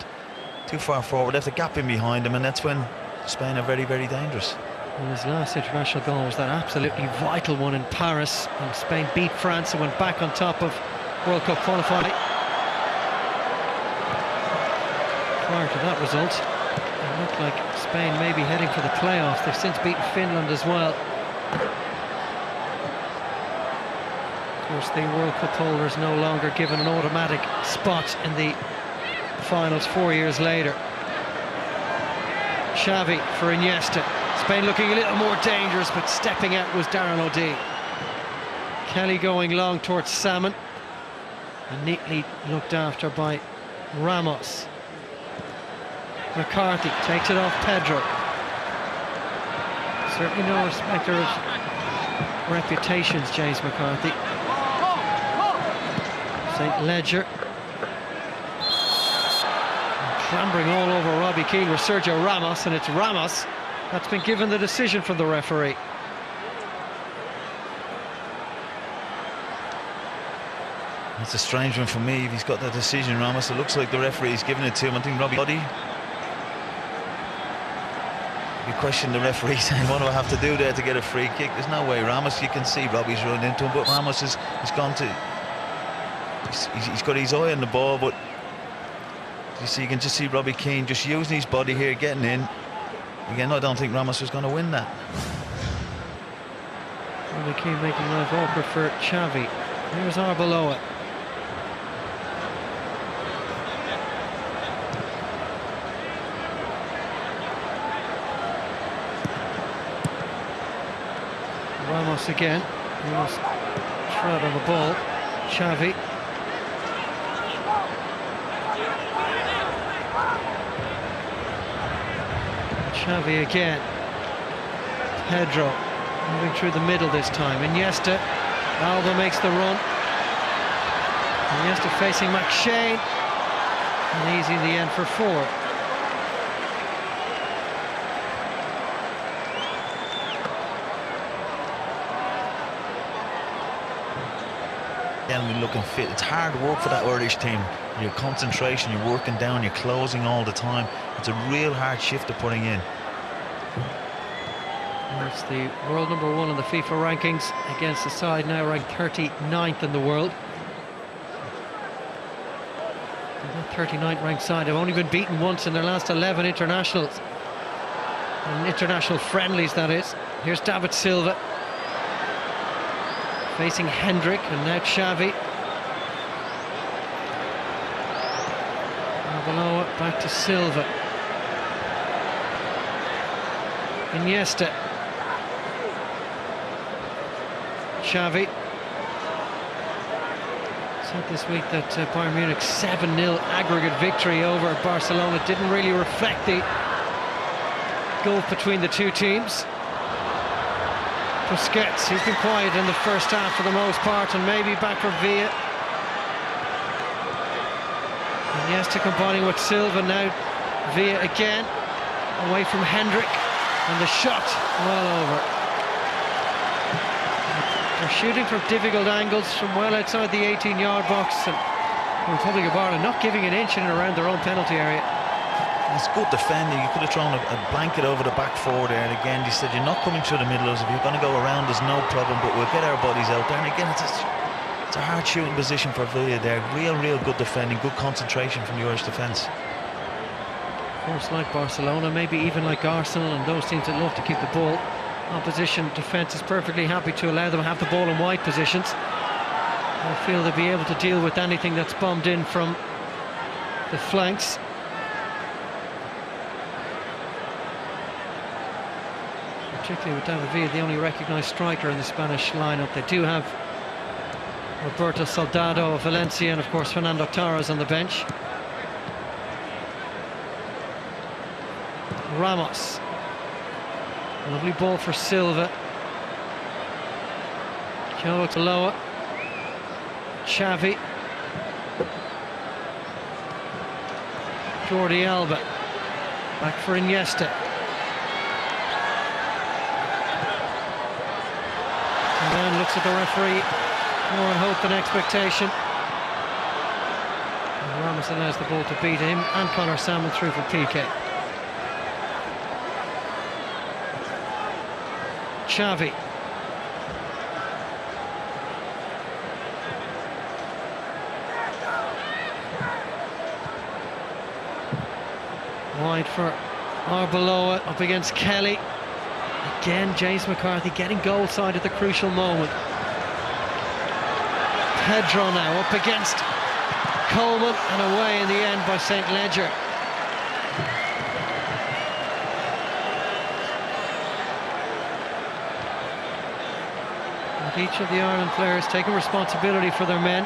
E: forward, left a gap in behind them, and that's when Spain are very, very dangerous.
C: Well, his last international goal was that absolutely vital one in Paris, and Spain beat France and went back on top of World Cup qualifying. Prior to that result, it looked like Spain may be heading for the playoffs. They've since beaten Finland as well. Of course, the World Cup holders no longer given an automatic spot in the finals 4 years later. Xavi for Iniesta. Spain looking a little more dangerous, but stepping out was Darren O'Dea. Kelly going long towards Salmon, and neatly looked after by Ramos. McCarthy takes it off Pedro. Certainly no respecter of reputations, James McCarthy. St. Ledger. And clambering all over Robbie Keane with Sergio Ramos, and it's Ramos that's been given the decision from the referee.
E: It's a strange one for me if he's got that decision, Ramos. It looks like the referee's given it to him. I think Robbie... You question the referee saying, what do I have to do there to get a free kick? There's no way. Ramos, you can see Robbie's run into him, but Ramos has gone to... He's got his eye on the ball, but you see, you can just see Robbie Keane just using his body here, getting in. Again, I don't think Ramos was going to win that.
C: Robbie Keane making life awkward for Xavi. Here's Arbeloa. Ramos again. Ramos trod on the ball. Xavi. Xavi again. Pedro. Moving through the middle this time. Iniesta. Alba makes the run. Iniesta facing McShane. And easy in the end for Forde.
E: We're looking fit. It's hard work for that Irish team. Your concentration, you're working down, you're closing all the time. It's a real hard shift they're putting in.
C: It's the world #1 in the FIFA rankings against the side now ranked 39th in the world. And that 39th ranked side have only been beaten once in their last 11 internationals. And international friendlies, that is. Here's David Silva facing Hendrick, and now Xavi. Below it, back to Silva. Iniesta. Xavi. Said this week that Bayern Munich's 7-0 aggregate victory over Barcelona didn't really reflect the gulf between the two teams. Busquets, he's been quiet in the first half for the most part, and maybe back for Villa. Iniesta combining with Silva, now Villa again, away from Hendrick, and the shot well over. They're shooting from difficult angles from well outside the 18-yard box, and the Republic of Ireland not giving an inch in and around their own penalty area.
E: It's good defending. You could have thrown a blanket over the back four there, and again they said you're not coming through the middle. If you're going to go around, there's no problem, but we'll get our bodies out there. And again, it's a hard shooting position for Villa there. Real good defending, good concentration from the Irish defence.
C: Of course, like Barcelona, maybe even like Arsenal and those teams that love to keep the ball, opposition defence is perfectly happy to allow them to have the ball in wide positions. I feel they'll be able to deal with anything that's bombed in from the flanks. Particularly with David Villa, the only recognised striker in the Spanish lineup. They do have Roberto Soldado of Valencia, and of course Fernando Torres on the bench. Ramos. Lovely ball for Silva. Joe Taloa. Xavi. Jordi Alba. Back for Iniesta. And then looks at the referee. More hope than expectation. And Ramos allows the ball to beat him, and Conor Salmon through for Piqué. Xavi. Wide for Arbeloa, up against Kelly. Again, James McCarthy getting goal side at the crucial moment. Pedro now up against Coleman, and away in the end by St. Ledger. And each of the Ireland players taking responsibility for their men,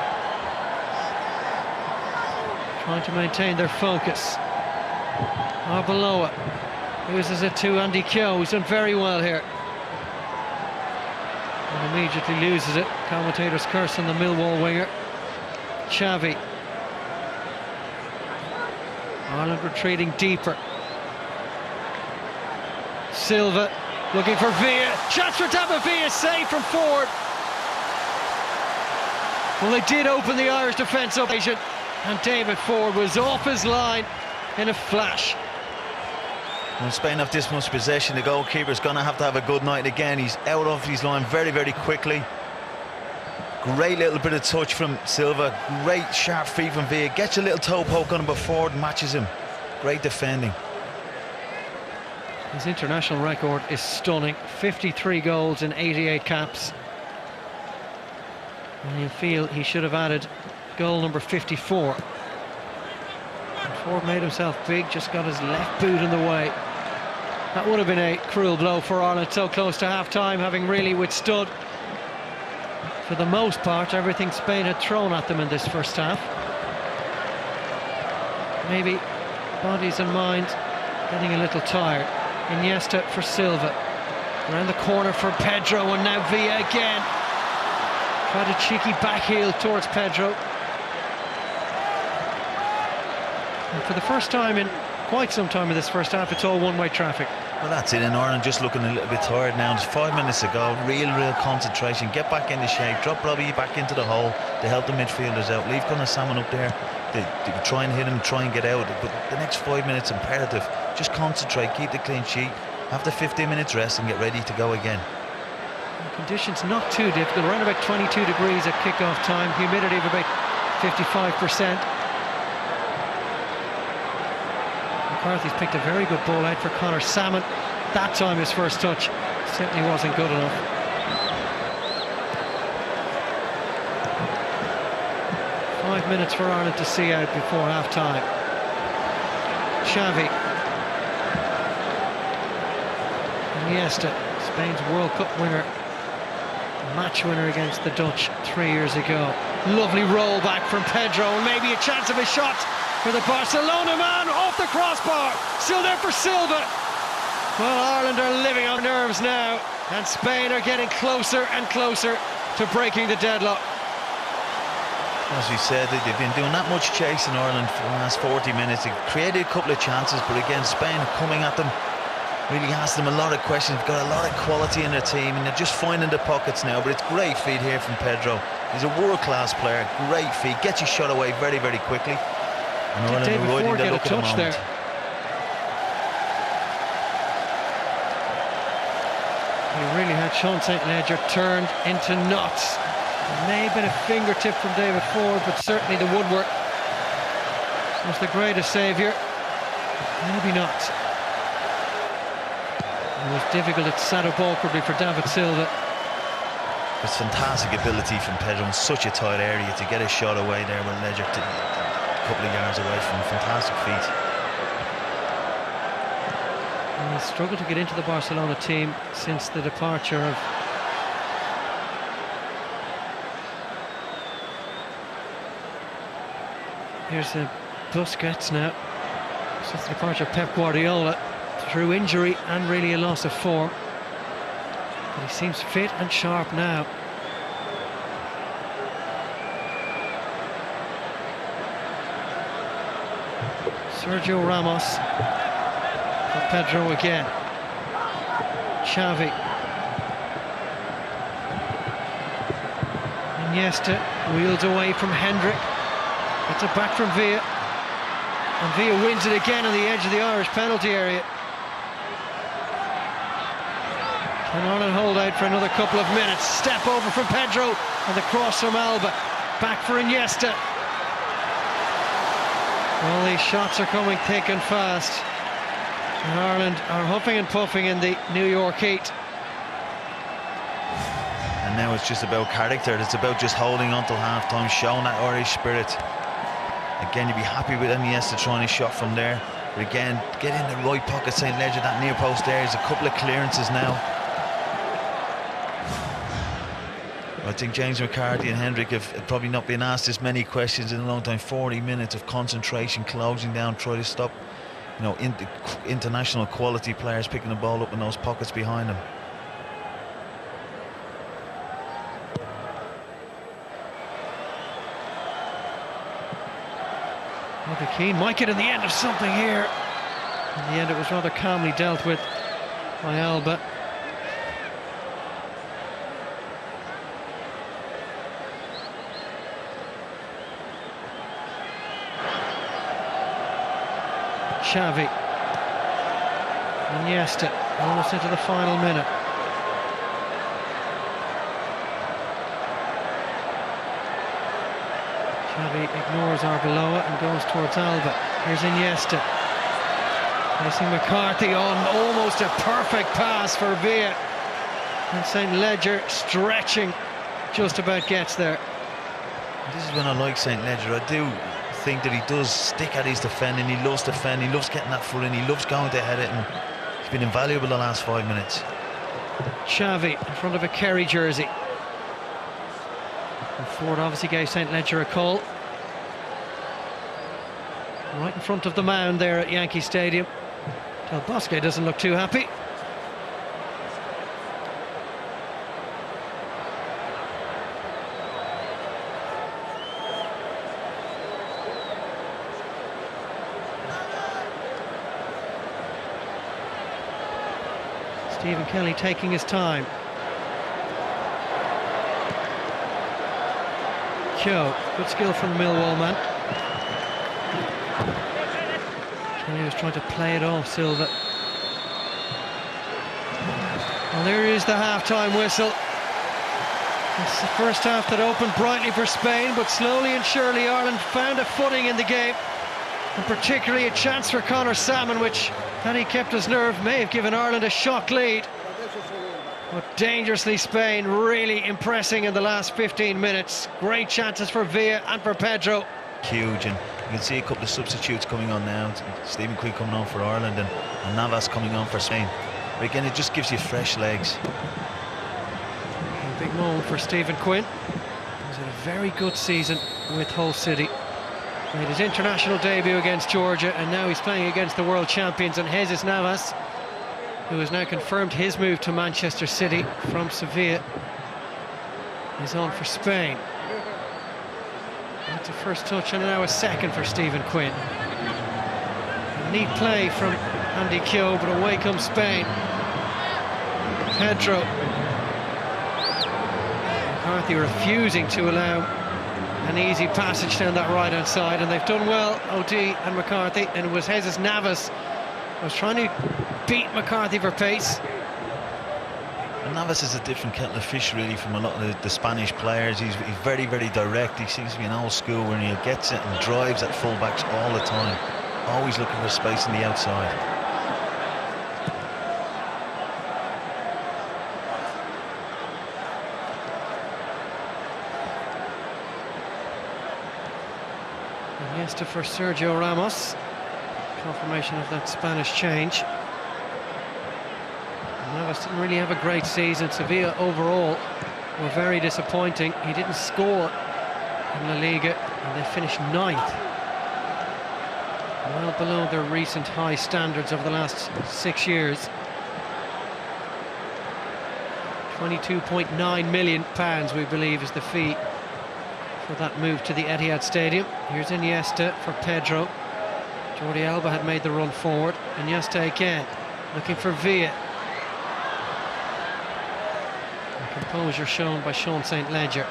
C: trying to maintain their focus. Arbeloa loses it to Andy Keogh, who's done very well here. And immediately loses it. Commentators curse on the Millwall winger. Xavi. Ireland retreating deeper. Silva looking for Villa. Shots for David Villa, save from Forde. Well, they did open the Irish defence up, and David Forde was off his line in a flash.
E: When Spain have this much possession, the goalkeeper's going to have a good night again. He's out of his line very quickly. Great little bit of touch from Silva. Great sharp feet from Villa. Gets a little toe poke on him, but Forde matches him. Great defending.
C: His international record is stunning. 53 goals in 88 caps. And you feel he should have added goal number 54. And Forde made himself big, just got his left boot in the way. That would have been a cruel blow for Ireland, so close to half-time, having really withstood, for the most part, everything Spain had thrown at them in this first half. Maybe bodies and minds getting a little tired. Iniesta for Silva. Around the corner for Pedro, and now Villa again. Tried a cheeky back heel towards Pedro. And for the first time in quite some time in this first half, it's all one-way traffic.
E: Well, that's it. In Ireland, just looking a little bit tired now. There's 5 minutes to go. Real concentration. Get back into shape. Drop Robbie back into the hole to help the midfielders out. Leave kind of Salmon up there. They try and hit him, try and get out. But the next 5 minutes imperative. Just concentrate. Keep the clean sheet. Have the 15 minutes rest and get ready to go again.
C: The conditions not too difficult. Around about 22 degrees at kick-off time. Humidity of about 55%. McCarthy's picked a very good ball out for Conor Salmon. That time his first touch certainly wasn't good enough. Five minutes for Ireland to see out before half-time. Xavi. Iniesta, Spain's World Cup winner. Match winner against the Dutch 3 years ago. Lovely roll back from Pedro, and maybe a chance of a shot for the Barcelona man, off the crossbar, still there for Silva. Well, Ireland are living on nerves now, and Spain are getting closer and closer to breaking the deadlock.
E: As we said, they've been doing that much chase in Ireland for the last 40 minutes. They've created a couple of chances, but again, Spain coming at them, really asked them a lot of questions. They've got a lot of quality in their team, and they're just finding the pockets now. But it's great feed here from Pedro. He's a world-class player, great feed, gets you shot away very, very quickly.
C: Did David Forde get a touch there? He really had Sean St. Ledger turned into knots. It may have been a fingertip from David Forde, but certainly the woodwork was the greatest saviour. Maybe not. It was difficult. It sat up awkwardly for David Silva.
E: It's fantastic ability from Pedro in such a tight area to get a shot away there with Ledger a couple of yards away from him. Fantastic feat.
C: And he's struggled to get into the Barcelona team since the departure of here's the Busquets now. Since the departure of Pep Guardiola through injury and really a loss of form. But he seems fit and sharp now. Sergio Ramos for Pedro again. Xavi. Iniesta wheels away from Hendrick. Gets it back from Villa. And Villa wins it again on the edge of the Irish penalty area. Can Ireland hold out for another couple of minutes? Step over from Pedro and the cross from Alba. Back for Iniesta. Well, these shots are coming thick and fast. And Ireland are huffing and puffing in the New York heat.
E: And now it's just about character. It's about just holding on till half-time, showing that Irish spirit. Again, you'd be happy with Iniesta trying a shot from there. But again, get in the right pocket, St. Ledger, that near post there. There's a couple of clearances now. I think James McCarthy and Hendrick have probably not been asked this many questions in a long time. 40 minutes of concentration, closing down, try to stop, you know, international quality players picking the ball up in those pockets behind them.
C: Robbie Keane might get in the end of something here. In the end, it was rather calmly dealt with by Alba. Xavi. Iniesta, almost into the final minute. Xavi ignores Arbeloa and goes towards Alba. Here's Iniesta. Facing McCarthy on almost a perfect pass for Villa. And St. Ledger stretching, just about gets there.
E: This is when I like St. Ledger. I do think that he does stick at his defending. He loves defending, he loves getting that foot in, he loves going to head it, and he's been invaluable the last 5 minutes.
C: Xavi in front of a Kerry jersey. And Forde obviously gave St. Ledger a call. Right in front of the mound there at Yankee Stadium. Del Bosque doesn't look too happy. Stephen Kelly taking his time. Kyo, good skill from the Millwall man. Kelly was trying to play it off Silva. And there is the half-time whistle. It's the first half that opened brightly for Spain, but slowly and surely Ireland found a footing in the game, and particularly a chance for Conor Salmon, which, had he kept his nerve, may have given Ireland a shock lead. But dangerously Spain really impressing in the last 15 minutes. Great chances for Villa and for Pedro.
E: Huge, and you can see a couple of substitutes coming on now. Stephen Quinn coming on for Ireland, and Navas coming on for Spain. But again, it just gives you fresh legs.
C: A big moment for Stephen Quinn. He's had a very good season with Hull City. Made his international debut against Georgia, and now he's playing against the world champions. And Jesús Navas, who has now confirmed his move to Manchester City from Sevilla, is on for Spain. That's a first touch, and now a second for Stephen Quinn. A neat play from Andy Kyo, but away comes Spain. Pedro. McCarthy refusing to allow an easy passage down that right-hand side, and they've done well, OD and McCarthy, and it was Jesús Navas who was trying to beat McCarthy for pace.
E: And Navas is a different kettle of fish really from a lot of the Spanish players. He's very, very direct. He seems to be an old school when he gets it and drives at fullbacks all the time, always looking for space on the outside.
C: Iniesta for Sergio Ramos. Confirmation of that Spanish change. Navas didn't really have a great season. Sevilla overall were very disappointing. He didn't score in La Liga, and they finished 9th. Well below their recent high standards of the last 6 years. £22.9 million, we believe, is the fee for that move to the Etihad Stadium. Here's Iniesta for Pedro. Jordi Alba had made the run forward. Iniesta again, looking for Villa. Composure shown by Sean St. Ledger.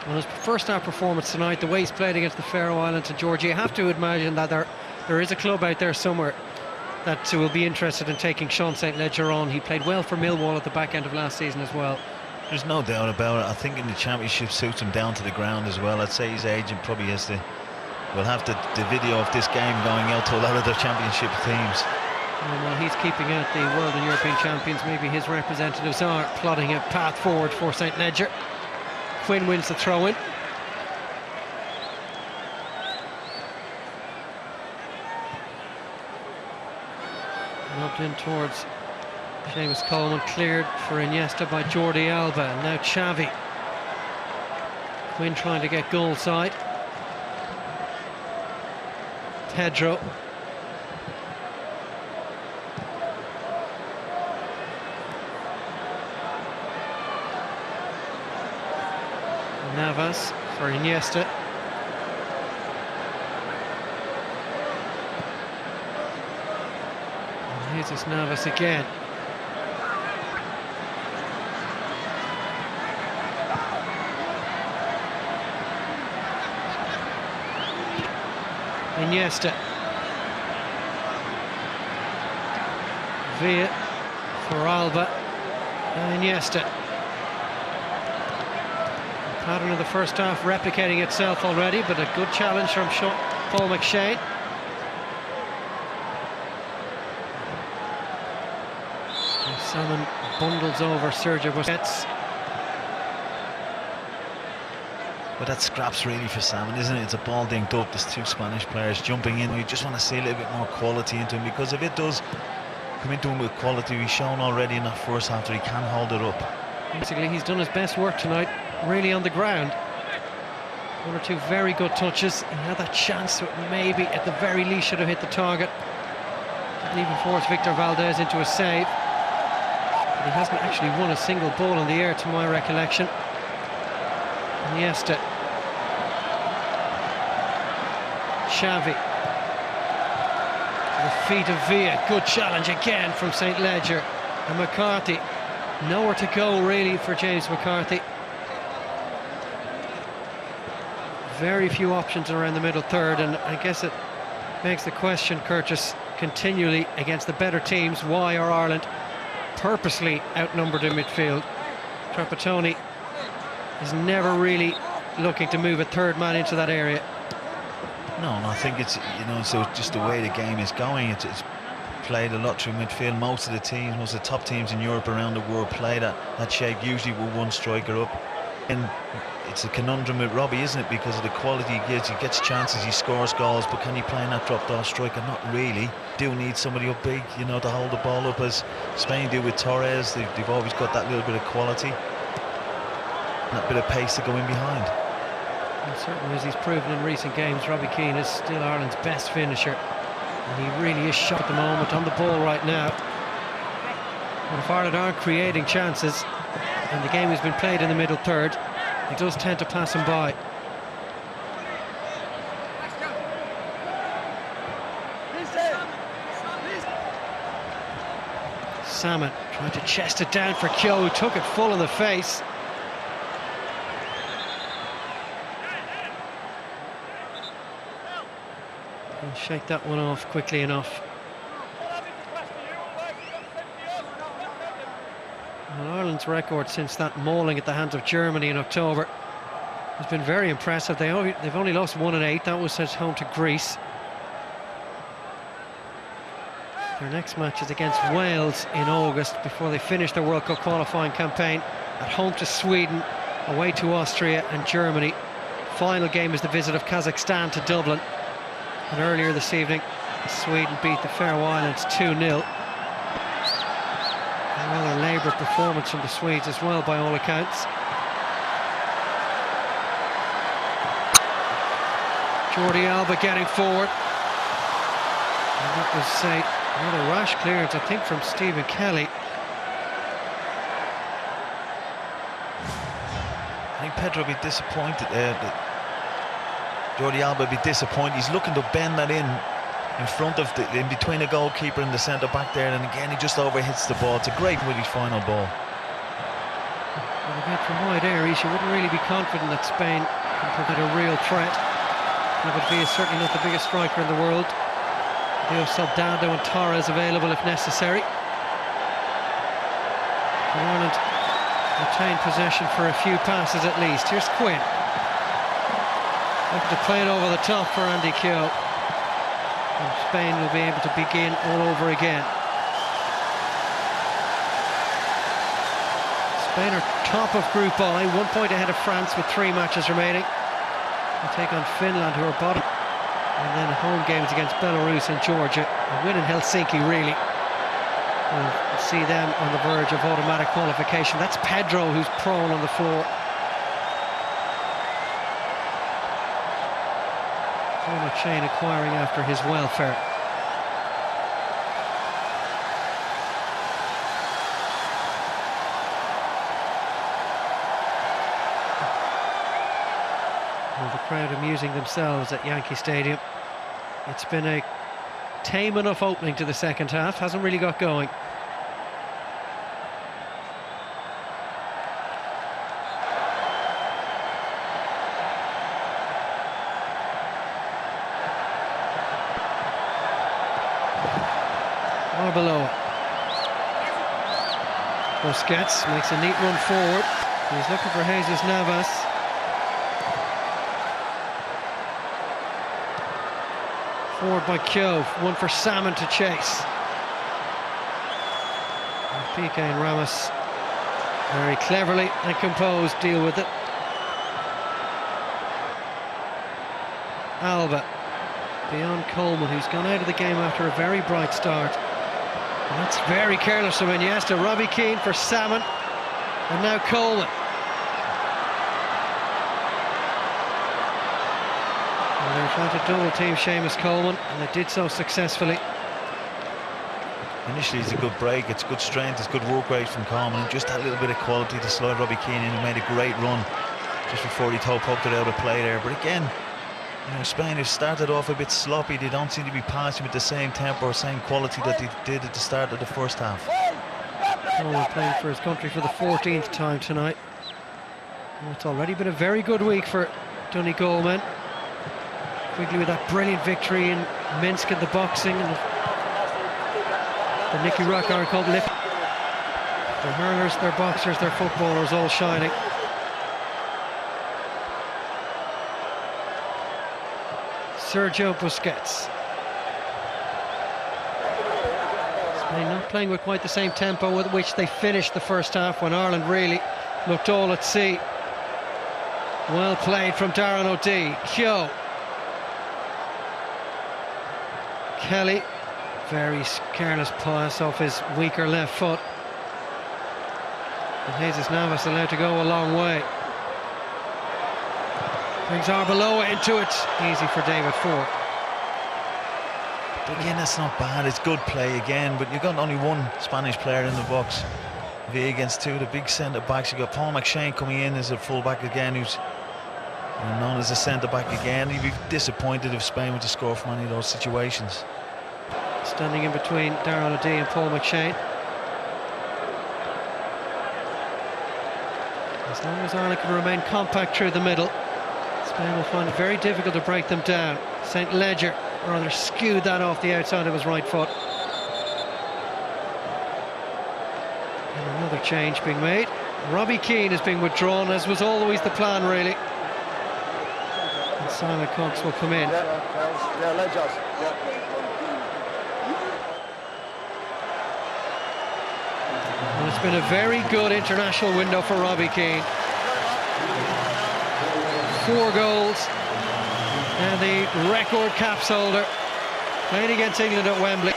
C: On his first half performance tonight, the way he's played against the Faroe Islands and Georgia, you have to imagine that there is a club out there somewhere that will be interested in taking Sean St. Ledger on. He played well for Millwall at the back end of last season as well.
E: There's no doubt about it. I think in the Championship suits him down to the ground as well. I'd say his agent probably has to... We'll have the video of this game going out to a lot of their Championship teams.
C: And while he's keeping out the World and European champions, maybe his representatives are plotting a path forward for St. Ledger. Quinn wins the throw-in. Lobbed in towards Seamus Coleman, cleared for Iniesta by Jordi Alba. And now Xavi. Quinn trying to get goal side. Pedro. Navas for Iniesta. And Jesús Navas again. Iniesta. Villa for Alba. And Iniesta. Pattern of the first half replicating itself already, but a good challenge from Paul McShane. And Salmon bundles over Sergio Busquets.
E: But that scraps really for Salmon, isn't it? It's a ball dinked up. There's two Spanish players jumping in. We just want to see a little bit more quality into him, because if it does come into him with quality, we've shown already in that first half that he can hold it up.
C: Basically, he's done his best work tonight, really on the ground. One or two very good touches. He had that chance that maybe at the very least should have hit the target. Didn't even force Victor Valdez into a save. But he hasn't actually won a single ball in the air to my recollection. Iniesta. Xavi. Feet of Villa, good challenge again from St. Ledger. And McCarthy, nowhere to go really for James McCarthy. Very few options around the middle third, and I guess it begs the question, Curtis, continually against the better teams, why are Ireland purposely outnumbered in midfield? Trapattoni is never really looking to move a third man into that area.
E: No, and I think it's, you know, so just the way the game is going, it's played a lot through midfield. Most of the teams, most of the top teams in Europe around the world play that shape, usually with one striker up. And it's a conundrum with Robbie, isn't it? Because of the quality he gives, he gets chances, he scores goals, but can he play in that drop-off striker? Not really. Do need somebody up big, you know, to hold the ball up, as Spain do with Torres. They've always got that little bit of quality, that bit of pace to go in behind.
C: And certainly, as he's proven in recent games, Robbie Keane is still Ireland's best finisher, and he really is sharp at the moment, on the ball right now. And if Ireland aren't creating chances, and the game has been played in the middle third, he does tend to pass him by. Salmon trying to chest it down for Keogh, who took it full in the face. He'll shake that one off quickly enough. Well, Ireland's record since that mauling at the hands of Germany in October has been very impressive. They've only lost 1 in 8. That was at home to Greece. Their next match is against Wales in August, before they finish their World Cup qualifying campaign. At home to Sweden, away to Austria and Germany. Final game is the visit of Kazakhstan to Dublin. And earlier this evening, Sweden beat the Faroe Islands 2-0. A rather laboured performance from the Swedes as well, by all accounts. Jordi Alba getting forward. And that was another rash clearance, I think, from Stephen Kelly.
E: I think Pedro will be disappointed there. Jordi Alba will be disappointed. He's looking to bend that in front of in between the goalkeeper and the centre back there, and again he just overhits the ball. It's a great Willie final ball.
C: Well, again, from wide areas, you wouldn't really be confident that Spain can provide a real threat. David Villa is certainly not the biggest striker in the world. Leo Soldado and Torres available if necessary. And Ireland retain possession for a few passes at least. Here's Quinn. Looking to play it over the top for Andy Keogh. And Spain will be able to begin all over again. Spain are top of Group I, 1 point ahead of France with 3 matches remaining. They take on Finland, who are bottom. And then home games against Belarus and Georgia. A win in Helsinki, really. We'll see them on the verge of automatic qualification. That's Pedro, who's prone on the floor. Former chain acquiring after his welfare. Well, the crowd amusing themselves at Yankee Stadium. It's been a tame enough opening to the second half, hasn't really got going. Below. Busquets makes a neat run forward. He's looking for Jesús Navas. Forward by Keogh, one for Salmon to chase. And Piqué and Ramos very cleverly and composed deal with it. Alba beyond Coleman, who's gone out of the game after a very bright start. And that's very careless from Iniesta. Robbie Keane for Salmon, and now Coleman. Well, they're trying to double team Seamus Coleman, and they did so successfully.
E: Initially it's a good break, it's good strength, it's good work rate from Coleman, and just that little bit of quality to slide Robbie Keane in, who made a great run just before he poked it out of play there. But again, You know, Spain have started off a bit sloppy. They don't seem to be passing with the same tempo or same quality that they did at the start of the first half.
C: Coleman playing for his country for the 14th time tonight. Well, it's already been a very good week for Donegal men. Quickly with that brilliant victory in Minsk in the boxing and the Nicky Rockar Cup lift. Their hurlers, their boxers, their footballers all shining. Sergio Busquets. Spain not playing with quite the same tempo with which they finished the first half when Ireland really looked all at sea. Well played from Darren O'Dea. Keogh. Kelly. Very careless pass off his weaker left foot. And Jesús Navas allowed to go a long way. Brings Arbeloa into it. Easy for David Forde.
E: Again, that's not bad. It's good play again, but you've got only one Spanish player in the box. V against two of the big centre-backs. You've got Paul McShane coming in as a full-back again, who's known as a centre-back again. He'd be disappointed if Spain were to score from any of those situations.
C: Standing in between Darren O'Dea and Paul McShane. As long as Ireland can remain compact through the middle, Spain will find it very difficult to break them down. St. Ledger rather skewed that off the outside of his right foot. And another change being made. Robbie Keane is being withdrawn, as was always the plan, really. And Simon Cox will come in. And it's been a very good international window for Robbie Keane. 4 goals, and the record caps holder, playing against England at Wembley.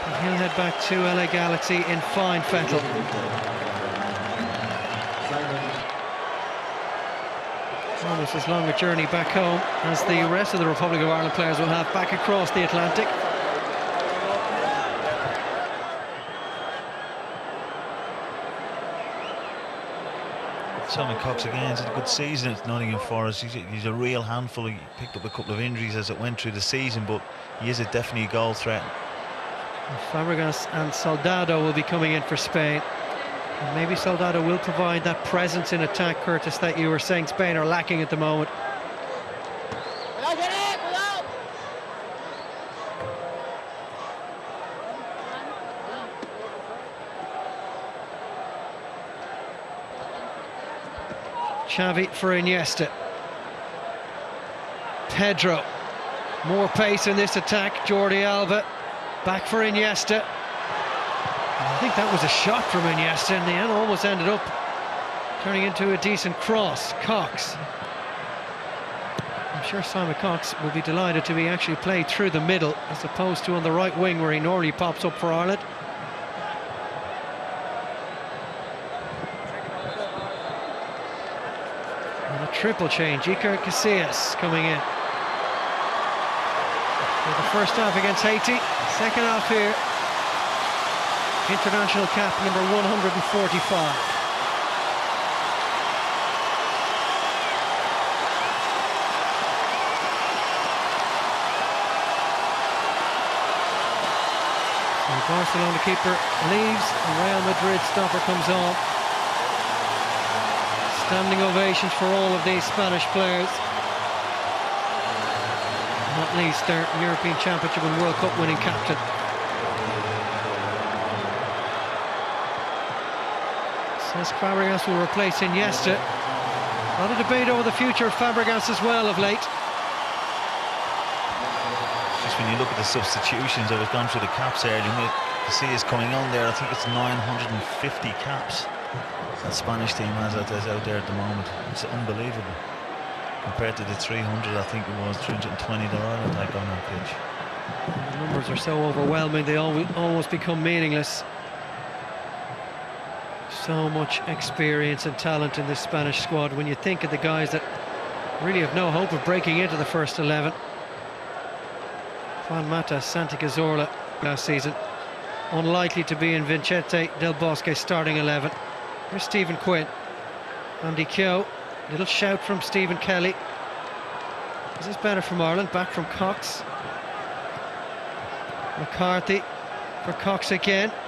C: And he'll head back to LA Galaxy in fine fettle. Almost as long a journey back home as the rest of the Republic of Ireland players will have back across the Atlantic.
E: Simon Cox again has had a good season at Nottingham Forest. He's a real handful. He picked up a couple of injuries as it went through the season, but he is definitely a goal threat.
C: Fàbregas and Soldado will be coming in for Spain. And maybe Soldado will provide that presence in attack, Curtis, that you were saying Spain are lacking at the moment. Xavi for Iniesta. Pedro. More pace in this attack. Jordi Alba. Back for Iniesta. I think that was a shot from Iniesta in the end. Almost ended up turning into a decent cross. Cox. I'm sure Simon Cox will be delighted to be actually played through the middle as opposed to on the right wing where he normally pops up for Ireland. Triple change. Iker Casillas coming in. For the first half against Haiti, second half here. International cap number 145. So Barcelona keeper leaves, and Real Madrid stopper comes on. Standing ovations for all of these Spanish players. Not least their European Championship and World Cup winning captain. Cesc Fàbregas will replace Iniesta. A lot of debate over the future of Fàbregas as well of late.
E: Just when you look at the substitutions, I was going through the caps earlier, and you see is coming on there. I think it's 950 caps that Spanish team has out there at the moment. It's unbelievable compared to the 300, I think it was 320 that Ireland had on that pitch.
C: The numbers are so overwhelming, they almost become meaningless. So much experience and talent in this Spanish squad when you think of the guys that really have no hope of breaking into the first 11. Juan Mata, Santi Cazorla last season, unlikely to be in Vicente Del Bosque's starting 11. Here's Stephen Quinn. Andy Keogh. Little shout from Stephen Kelly. This is better from Ireland, back from Cox. McCarthy for Cox again. There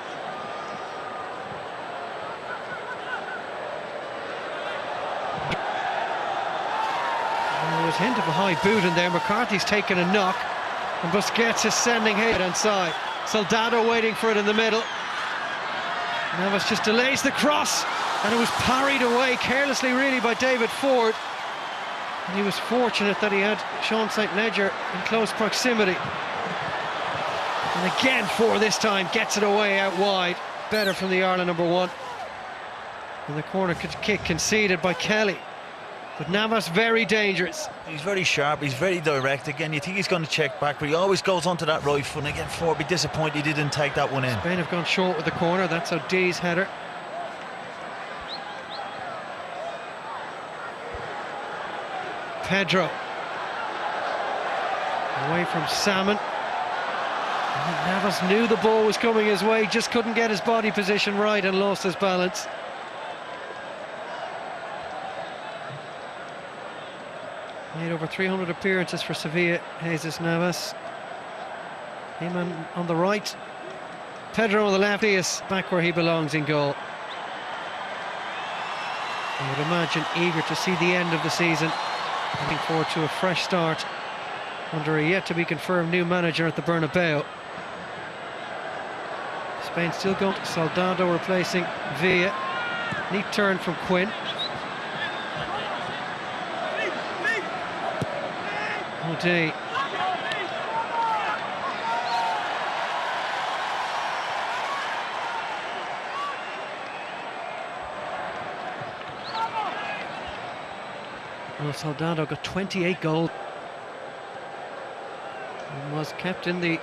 C: was a hint of a high boot in there. McCarthy's taken a knock, and Busquets is sending him inside. Soldado waiting for it in the middle. Navas just delays the cross, and it was parried away carelessly, really, by David Forde. And he was fortunate that he had Sean St. Ledger in close proximity. And again, Forde this time gets it away out wide. Better from the Ireland number 1. And the corner kick conceded by Kelly. But Navas very dangerous.
E: He's very sharp, he's very direct. Again, you think he's going to check back, but he always goes onto that right foot. And again, Forde be disappointed he didn't take that one in.
C: Spain have gone short with the corner. That's O'Dea's header. Pedro. Away from Salmon. Navas knew the ball was coming his way, just couldn't get his body position right and lost his balance. Made over 300 appearances for Sevilla, Jesus Navas. Him on the right, Pedro on the left. He is back where he belongs in goal. I would imagine eager to see the end of the season, looking forward to a fresh start under a yet-to-be-confirmed new manager at the Bernabeu. Spain still going. Soldado replacing Villa. Neat turn from Quinn. O'Dea. Well, Soldado got 28 goals and was kept in the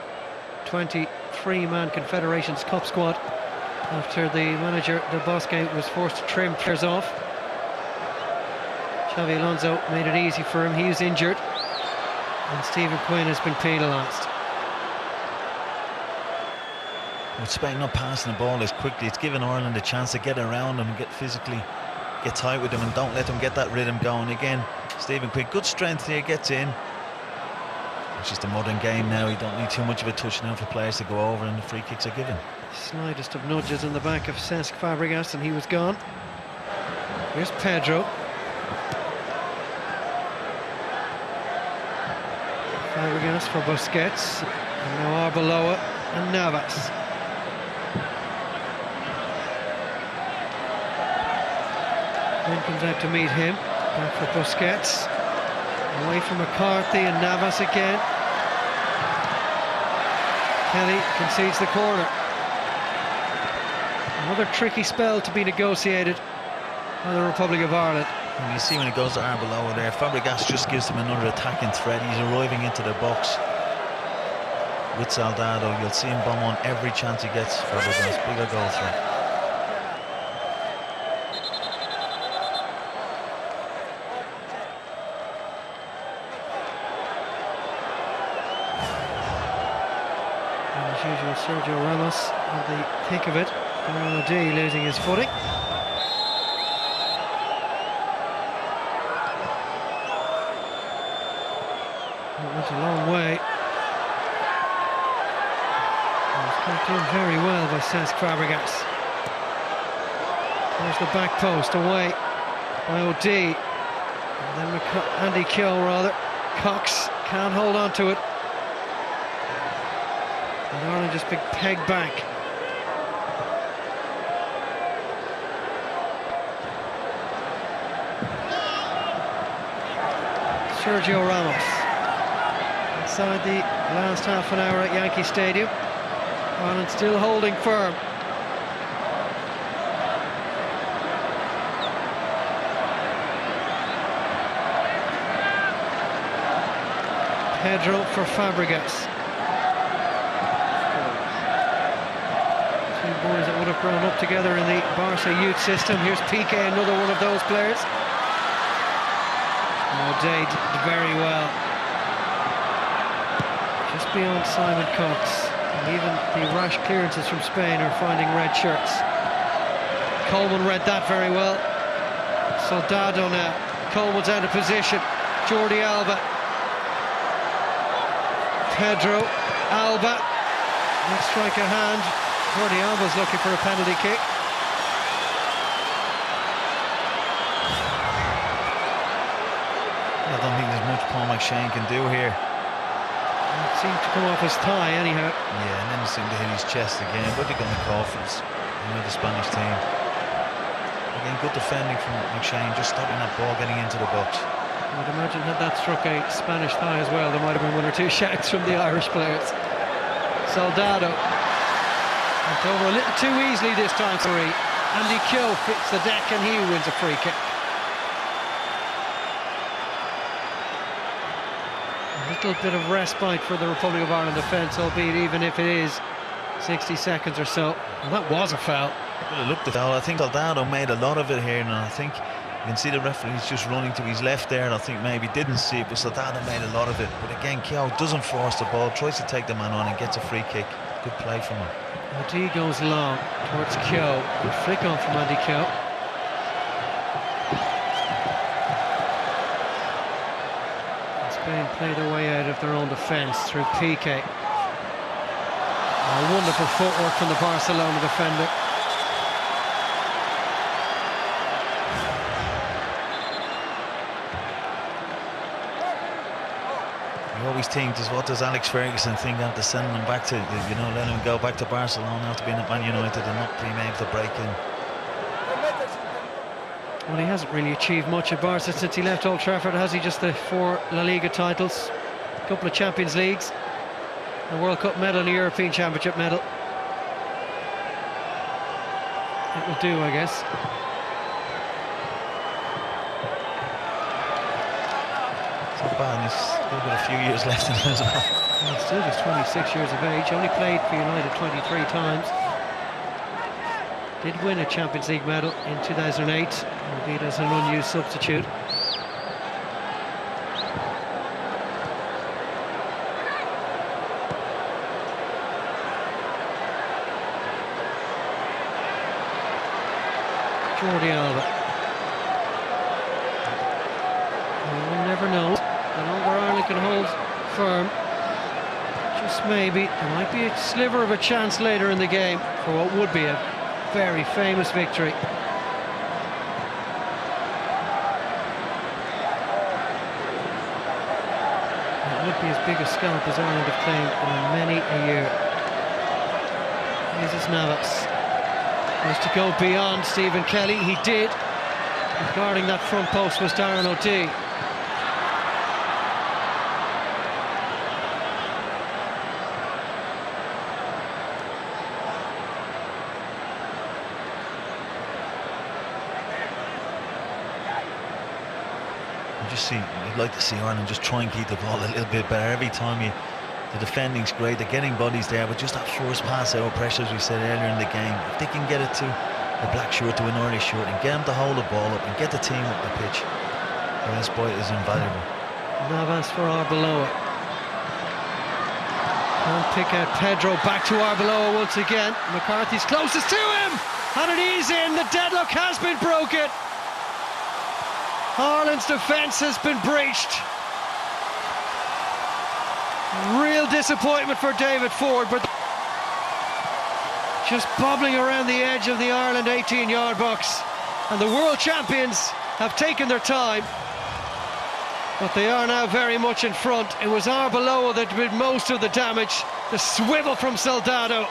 C: 23-man Confederations Cup squad after the manager Del Bosque was forced to trim players off. Xavi Alonso made it easy for him. He was injured, and Stephen Quinn has been penalised.
E: With Spain not passing the ball as quickly, it's given Ireland a chance to get around them and get tight with them, and don't let them get that rhythm going. Again, Stephen Quinn, good strength here, gets in. It's just a modern game now. You don't need too much of a touch now for players to go over, and the free kicks are given.
C: Slightest of nudges in the back of Cesc Fàbregas, and he was gone. Here's Pedro. Fàbregas for Busquets, and now Arbeloa and Navas. Then comes out to meet him. Back for Busquets. Away from McCarthy and Navas again. Kelly concedes the corner. Another tricky spell to be negotiated by the Republic of Ireland.
E: And you see when it goes to Arbeloa there, Fàbregas just gives him another attacking threat. He's arriving into the box with Soldado. You'll see him bomb on every chance he gets. Fàbregas, bigger goal threat.
C: Sergio Ramos at the thick of it. O'Dea losing his footing. It went a long way. It was done very well by Cesc Fàbregas. There's the back post, away by O'Dea. And then Andy Keogh rather. Cox can't hold on to it. And Ireland just big peg back. Sergio Ramos. Inside the last half an hour at Yankee Stadium. Ireland still holding firm. Pedro for Fàbregas. Boys that would have grown up together in the Barca youth system. Here's Piqué, another one of those players. O'Dea did very well. Just beyond Simon Cox. And even the rash clearances from Spain are finding red shirts. Coleman read that very well. Soldado now. Coleman's out of position. Jordi Alba. Pedro Alba. Let's strike a hand. Jordi Alba's looking for a penalty kick.
E: I don't think there's much Paul McShane can do here.
C: It seemed to come off his thigh anyhow.
E: Yeah, and then it seemed to hit his chest again. What are they going to call for this? The Spanish team. Again, good defending from McShane, just stopping that ball getting into the box.
C: I'd imagine had that struck a Spanish thigh as well, there might have been one or two shouts from the Irish players. Soldado went over a little too easily this time. Andy Keogh fits the deck and he wins a free kick. A little bit of respite for the Republic of Ireland defence, albeit even if it is 60 seconds or so. Well, that was a foul.
E: Well, it looked a foul. I think Soldado made a lot of it here, and I think you can see the referee's just running to his left there, and I think maybe didn't see it, but Soldado made a lot of it. But again, Keogh doesn't force the ball, tries to take the man on and gets a free kick. Good play from him.
C: D goes long towards Keogh. Good flick on from Andy Keogh. Spain play their way out of their own defence through Piqué. Wonderful footwork from the Barcelona defender.
E: You always think, what does Alex Ferguson think after sending him back to, letting him go back to Barcelona after being at Man United and not being able to break in?
C: Well, he hasn't really achieved much at Barca since he left Old Trafford, has he? Just the 4 La Liga titles, a couple of Champions Leagues, a World Cup medal and a European Championship medal. It will do, I guess.
E: It's not bad, he's still got a few years left in him as well.
C: He's still just 26 years of age, only played for United 23 times. Did win a Champions League medal in 2008, albeit as an unused substitute. Jordi Alba. One never knows. The longer Ireland can hold firm, just maybe, there might be a sliver of a chance later in the game for what would be a very famous victory. It would be as big a scalp as Ireland have claimed in many a year. Here's Navas. Has to go beyond Stephen Kelly. He did. Guarding that front post was Darren O'Dea.
E: You'd like to see Ireland just try and keep the ball a little bit better. Every time the defending's great, they're getting bodies there, but just that first pass out pressure, as we said earlier in the game, if they can get it to a black shirt to an Irish shirt and get them to hold the ball up and get the team up the pitch, the respite is invaluable.
C: Navas for Arbeloa. Can't pick out Pedro, back to Arbeloa once again. McCarthy's closest to him, and it is in. The deadlock has been broken. Ireland's defence has been breached. Real disappointment for David Forde, but just bobbling around the edge of the Ireland 18-yard box. And the world champions have taken their time, but they are now very much in front. It was Arbeloa that did most of the damage. The swivel from Soldado.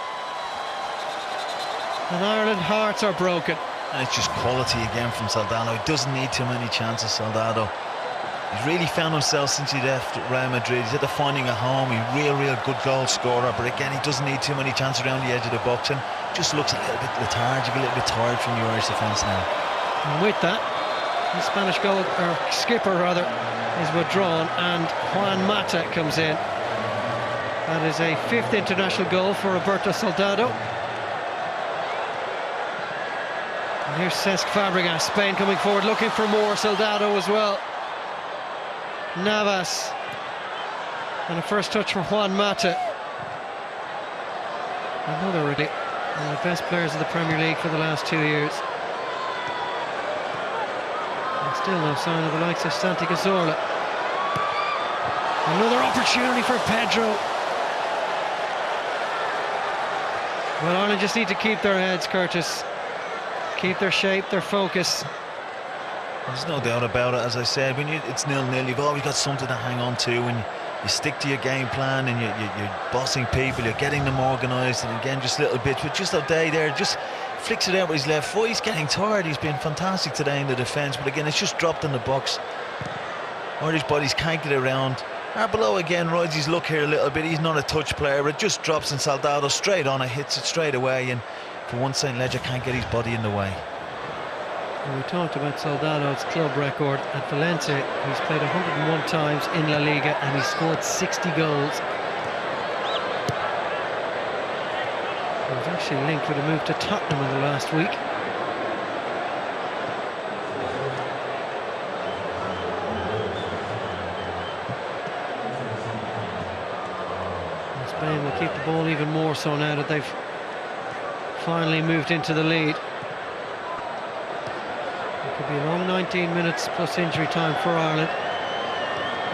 C: And Ireland's hearts are broken.
E: And it's just quality again from Soldado. He doesn't need too many chances, Soldado. He's really found himself since he left Real Madrid. He's at the finding a home. He's a real good goal scorer, but again, he doesn't need too many chances around the edge of the box, and just looks a little bit lethargic, a little bit tired from the Irish defence now.
C: And with that, the Spanish skipper is withdrawn, and Juan Mata comes in. That is a 5th international goal for Roberto Soldado. And here's Cesc Fàbregas, Spain coming forward, looking for more. Soldado as well. Navas. And a first touch from Juan Mata. Another really one of the best players of the Premier League for the last 2 years. And still no sign of the likes of Santi Cazorla. Another opportunity for Pedro. Well, Ireland just need to keep their heads, Curtis. Keep their shape, their focus.
E: There's no doubt about it. As I said, when it's 0-0, you've always got something to hang on to, and you stick to your game plan, and you're bossing people, you're getting them organised, and again, just little bits. But just O'Day there, just flicks it out with his left foot. He's getting tired. He's been fantastic today in the defence, but again, it's just dropped in the box. Irish bodies can't get around. Below again rides his luck here a little bit. He's not a touch player, but it just drops in Soldado straight on it, hits it straight away, and for once St. Ledger can't get his body in the way.
C: And we talked about Soldado's club record at Valencia. He's played 101 times in La Liga and he's scored 60 goals. He was actually linked with a move to Tottenham in the last week. Spain will keep the ball even more so now that they've finally moved into the lead. It could be a long 19 minutes plus injury time for Ireland.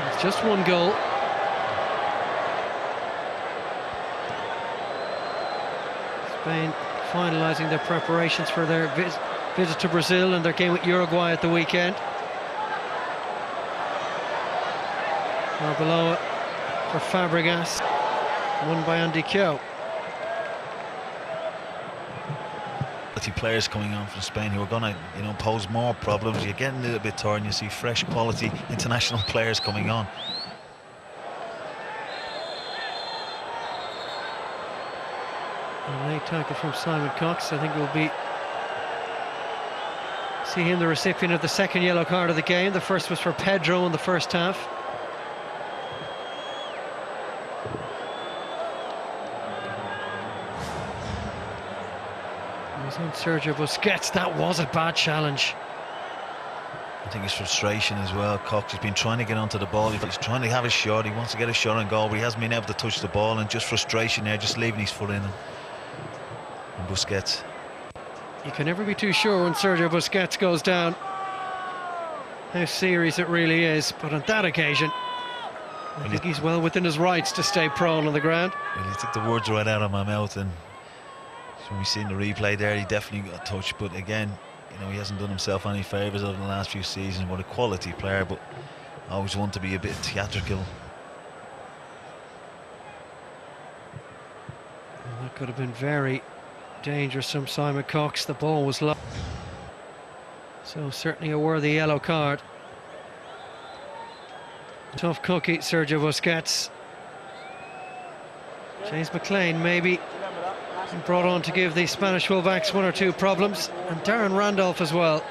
C: It's just one goal. Spain finalising their preparations for their visit to Brazil and their game with Uruguay at the weekend. Below for Fàbregas. Won by Andy Keogh.
E: Players coming on from Spain who are going to, pose more problems. You're getting a little bit tired, and you see fresh quality international players coming on.
C: A late tackle from Simon Cox. I think it will be. See him the recipient of the second yellow card of the game. The first was for Pedro in the first half. On Sergio Busquets, that was a bad challenge.
E: I think it's frustration as well. Cox has been trying to get onto the ball. He's trying to have a shot. He wants to get a shot on goal, but he hasn't been able to touch the ball, and just frustration there, just leaving his foot in. And Busquets.
C: You can never be too sure when Sergio Busquets goes down how serious it really is, but on that occasion I think he's well within his rights to stay prone on the ground.
E: Well, he took the words right out of my mouth, and when we've seen the replay there, he definitely got touched, but again, he hasn't done himself any favours over the last few seasons. What a quality player, but always want to be a bit theatrical.
C: Well, that could have been very dangerous from Simon Cox. The ball was low, so certainly a worthy yellow card. Tough cookie, Sergio Busquets. James McLean maybe brought on to give the Spanish fullbacks one or two problems, and Darren Randolph as well.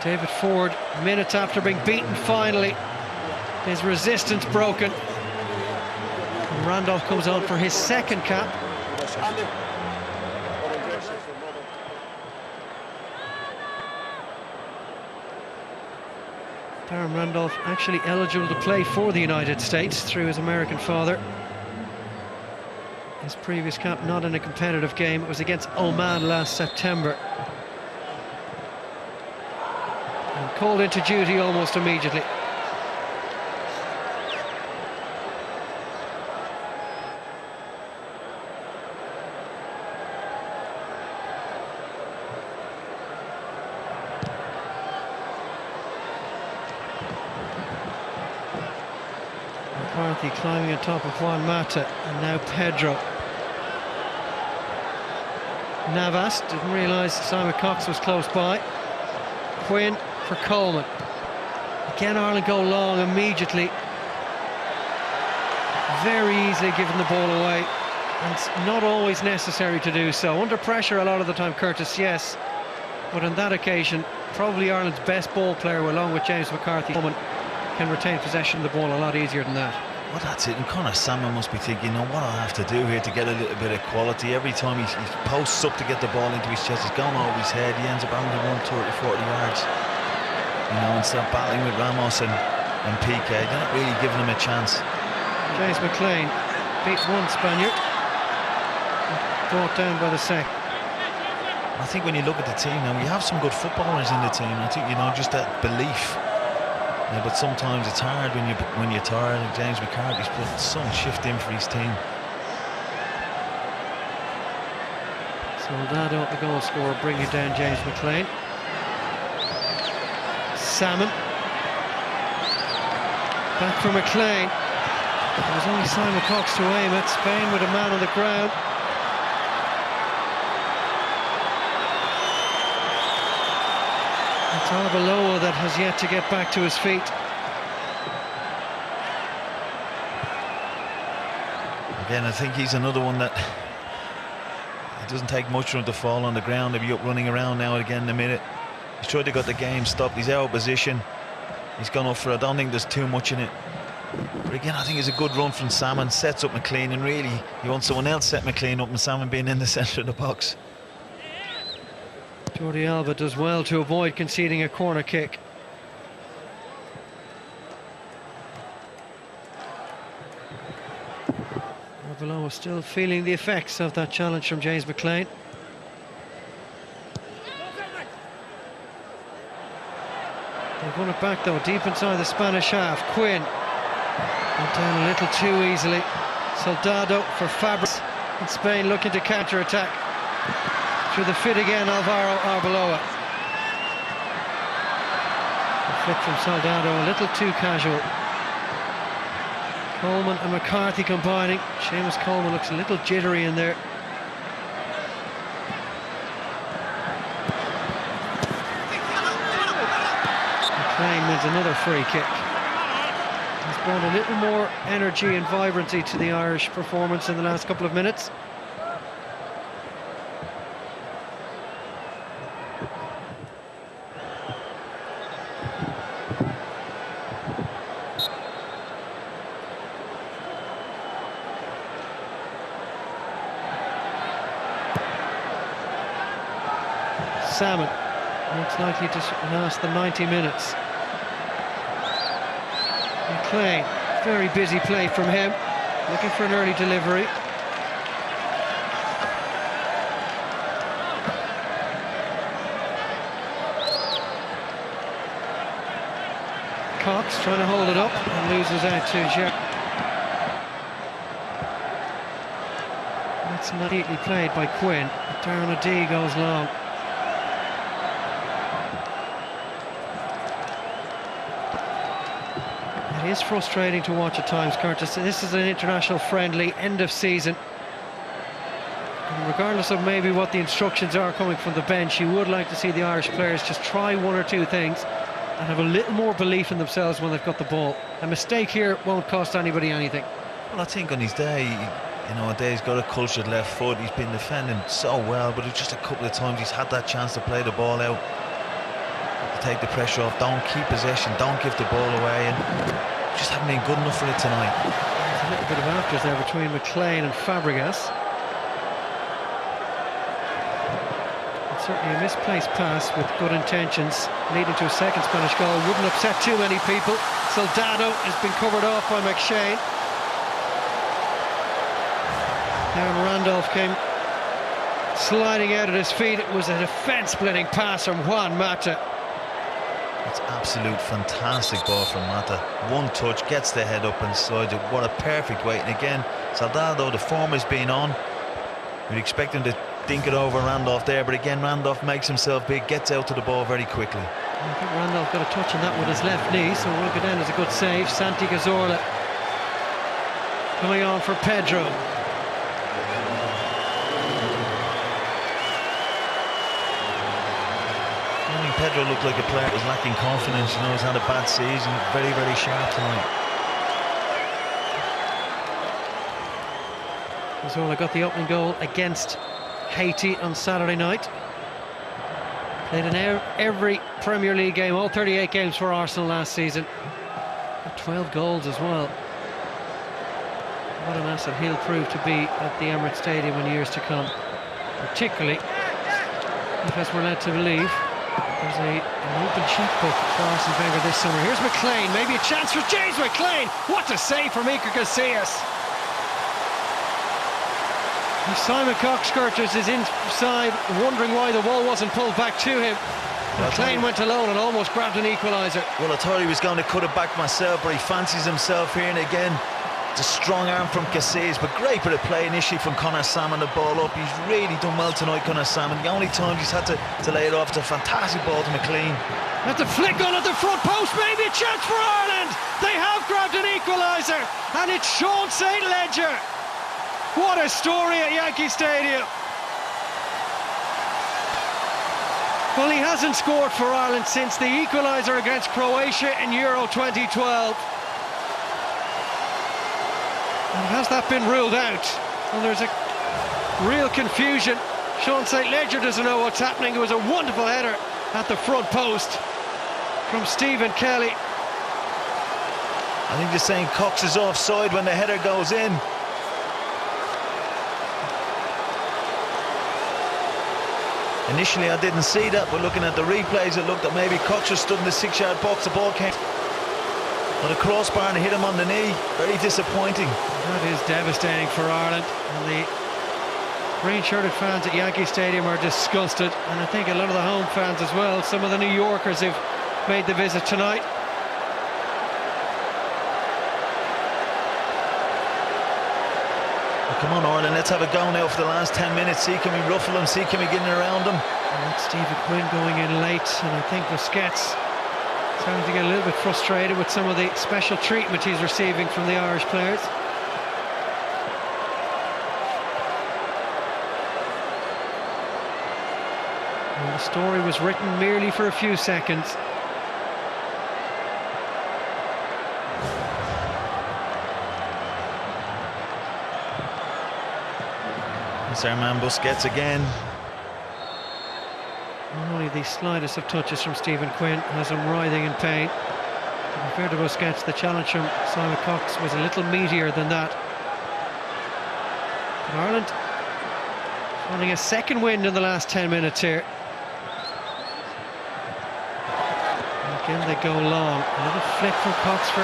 C: David Forde, minutes after being beaten finally, his resistance broken, and Randolph comes on for his second cap. Darren Randolph actually eligible to play for the United States through his American father. His previous cap not in a competitive game. It was against Oman last September. And called into duty almost immediately. McCarthy climbing on top of Juan Mata, and now Pedro. Navas didn't realise Simon Cox was close by. Quinn for Coleman. Again, Ireland go long immediately. Very easily giving the ball away, and it's not always necessary to do so. Under pressure a lot of the time, Curtis, yes, but on that occasion, probably Ireland's best ball player, along with James McCarthy, Coleman, can retain possession of the ball a lot easier than that.
E: Well, that's it, and Conor Salmon must be thinking, what I have to do here to get a little bit of quality. Every time he posts up to get the ball into his chest, it's going over his head. He ends up having to run 30-40 yards. Instead of battling with Ramos and Piqué, they're not really giving him a chance.
C: James McLean beats one Spaniard, brought down by the second.
E: I think when you look at the team now, we have some good footballers in the team. I think, you know, just that belief. But sometimes it's hard when you're tired. And James McCarthy's put some shift in for his team.
C: Soldado, the goal scorer, bringing down James McLean. Salmon. Back for McLean. There was only Simon Cox to aim at. Spain with a man on the ground. It's Arbeloa that has yet to get back to his feet.
E: Again, I think he's another one that it doesn't take much for him to fall on the ground. He'll be up running around now and again in a minute. He's tried to get the game stopped. He's out of position. He's gone up for it. I don't think there's too much in it. But again, I think it's a good run from Salmon. Sets up McLean, and really, you want someone else set McLean up, and Salmon being in the centre of the box.
C: Jordi Alba does well to avoid conceding a corner kick. Arbeloa still feeling the effects of that challenge from James McLean. They've won it back though, deep inside the Spanish half. Quinn went down a little too easily. Soldado for Fàbregas, and Spain looking to counter-attack. Through the fit again, Alvaro Arbeloa. The flick from Soldado, a little too casual. Coleman and McCarthy combining. Seamus Coleman looks a little jittery in there. McLean wins another free kick. He's brought a little more energy and vibrancy to the Irish performance in the last couple of minutes. Salmon looks likely to last the 90 minutes. McLean, very busy play from him, looking for an early delivery. Cox trying to hold it up and loses out to Gerard. That's not neatly played by Quinn. Darren O'Dea goes long. It is frustrating to watch at times, Curtis. This is an international friendly, end of season. And regardless of maybe what the instructions are coming from the bench, you would like to see the Irish players just try one or two things and have a little more belief in themselves when they've got the ball. A mistake here won't cost anybody anything.
E: Well, I think on his day, you know, O'Dea's got a cultured left foot. He's been defending so well, but it's just a couple of times he's had that chance to play the ball out, to take the pressure off. Don't keep possession, don't give the ball away, and just haven't been good enough for it tonight.
C: There's a little bit of afters there between McLean and Fàbregas. It's certainly a misplaced pass with good intentions, leading to a second Spanish goal. Wouldn't upset too many people. Soldado has been covered off by McShane. Aaron Randolph came sliding out at his feet. It was a defence-splitting pass from Juan Mata.
E: It's absolute fantastic ball from Mata. One touch, gets the head up and slides it. What a perfect way. And again, Soldado, the form has been on. We'd expect him to dink it over Randolph there, but again, Randolph makes himself big, gets out to the ball very quickly.
C: I think Randolph got a touch on that with his left knee, so we'll go down as a good save. Santi Cazorla coming on for Pedro.
E: Pedro looked like a player that was lacking confidence, you know, he's had a bad season, very, very sharp tonight.
C: Cazorla got the opening goal against Haiti on Saturday night. Played in every Premier League game, all 38 games for Arsenal last season. Got 12 goals as well. What an asset he'll prove to be at the Emirates Stadium in years to come. Particularly if, as we're led to believe, there's an open checkbook for Arsene Wenger this summer. Here's McLean, maybe a chance for James McLean. What a save from Iker Casillas. Simon Coxcurtis is inside, wondering why the ball wasn't pulled back to him. McLean went alone and almost grabbed an equaliser.
E: Well, I thought he was going to cut it back myself, but he fancies himself here, and again, it's a strong arm from Casillas, but great bit of play initially from Conor Salmon, the ball up. He's really done well tonight, Conor Salmon. The only time he's had to lay it off, it's a fantastic ball to McLean.
C: At the flick on at the front post, maybe a chance for Ireland. They have grabbed an equaliser, and it's Sean St. Ledger. What a story at Yankee Stadium. Well, he hasn't scored for Ireland since the equaliser against Croatia in Euro 2012. And has that been ruled out? Well, there's a real confusion. Sean St. Ledger doesn't know what's happening. It was a wonderful header at the front post from Stephen Kelly.
E: I think they're saying Cox is offside when the header goes in. Initially I didn't see that, but looking at the replays it looked that maybe Cox was stood in the 6-yard box. The ball came on a crossbar and hit him on the knee. Very disappointing.
C: That is devastating for Ireland, and the green-shirted fans at Yankee Stadium are disgusted, and I think a lot of the home fans as well. Some of the New Yorkers who've made the visit tonight.
E: Come on, Ireland, let's have a go now for the last 10 minutes. See, can we ruffle them? See, can we get in around them?
C: And that's Stephen Quinn going in late, and I think Busquets starting to get a little bit frustrated with some of the special treatment he's receiving from the Irish players. And the story was written merely for a few seconds.
E: It's our man Busquets again.
C: Only the slightest of touches from Stephen Quinn has him writhing in pain. Compared to Busquets, the challenge from Simon Cox was a little meatier than that. But Ireland finding a second wind in the last 10 minutes here. And again they go long. A little flick from Cox for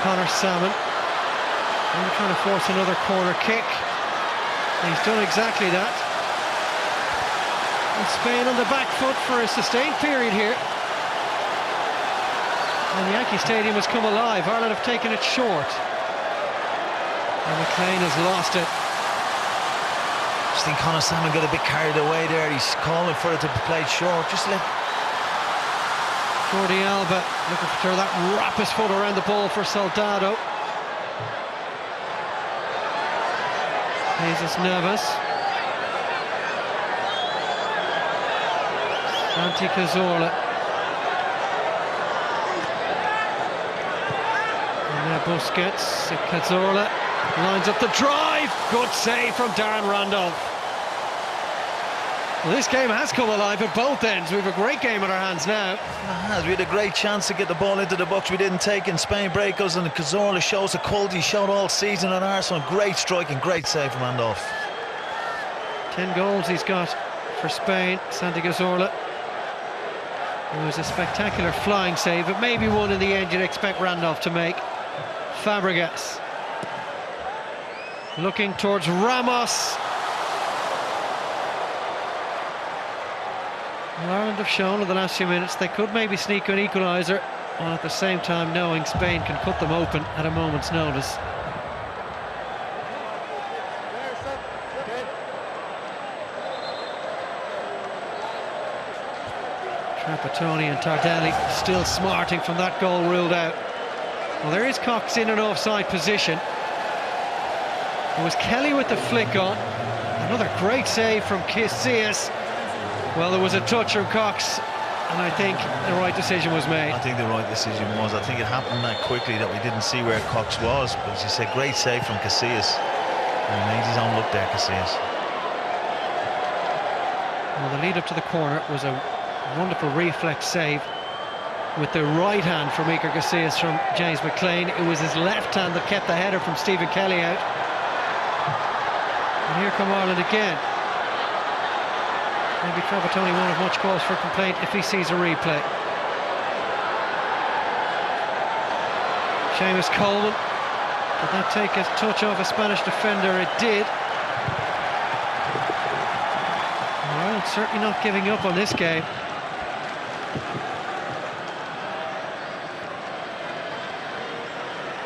C: Conor Salmon. And they're trying to force another corner kick. He's done exactly that. And Spain on the back foot for a sustained period here. And the Yankee Stadium has come alive. Ireland have taken it short. And McLean has lost it.
E: I just think Conor Salmon got a bit carried away there. He's calling for it to be played short. Just let
C: Jordi Alba looking to throw that rapid foot around the ball for Soldado. Jesus Navas. Santi Cazorla. And now Busquets. Cazorla lines up the drive. Good save from Darren Randolph. Well, this game has come alive at both ends. We have a great game in our hands now.
E: We had a great chance to get the ball into the box. We didn't take in. Spain break us, and Cazorla shows the quality he showed all season on Arsenal. Great strike and great save from Randolph.
C: 10 goals he's got for Spain. Santi Cazorla. It was a spectacular flying save, but maybe one in the end you'd expect Randolph to make. Fàbregas looking towards Ramos. Ireland have shown in the last few minutes they could maybe sneak an equaliser, while at the same time knowing Spain can cut them open at a moment's notice. Trapattoni and Tardelli still smarting from that goal ruled out. Well, there is Cox in an offside position. It was Kelly with the flick on. Another great save from Casillas. Well, there was a touch from Cox, and I think the right decision was made.
E: I think the right decision was. I think it happened that quickly that we didn't see where Cox was. But as you said, great save from Casillas. He made his own look there, Casillas.
C: Well, the lead up to the corner was a wonderful reflex save with the right hand from Iker Casillas from James McLean. It was his left hand that kept the header from Stephen Kelly out. And here come Ireland again. Maybe Trapattoni won't have much cause for complaint if he sees a replay. Seamus Coleman. Did that take a touch off a Spanish defender? It did. Well, certainly not giving up on this game.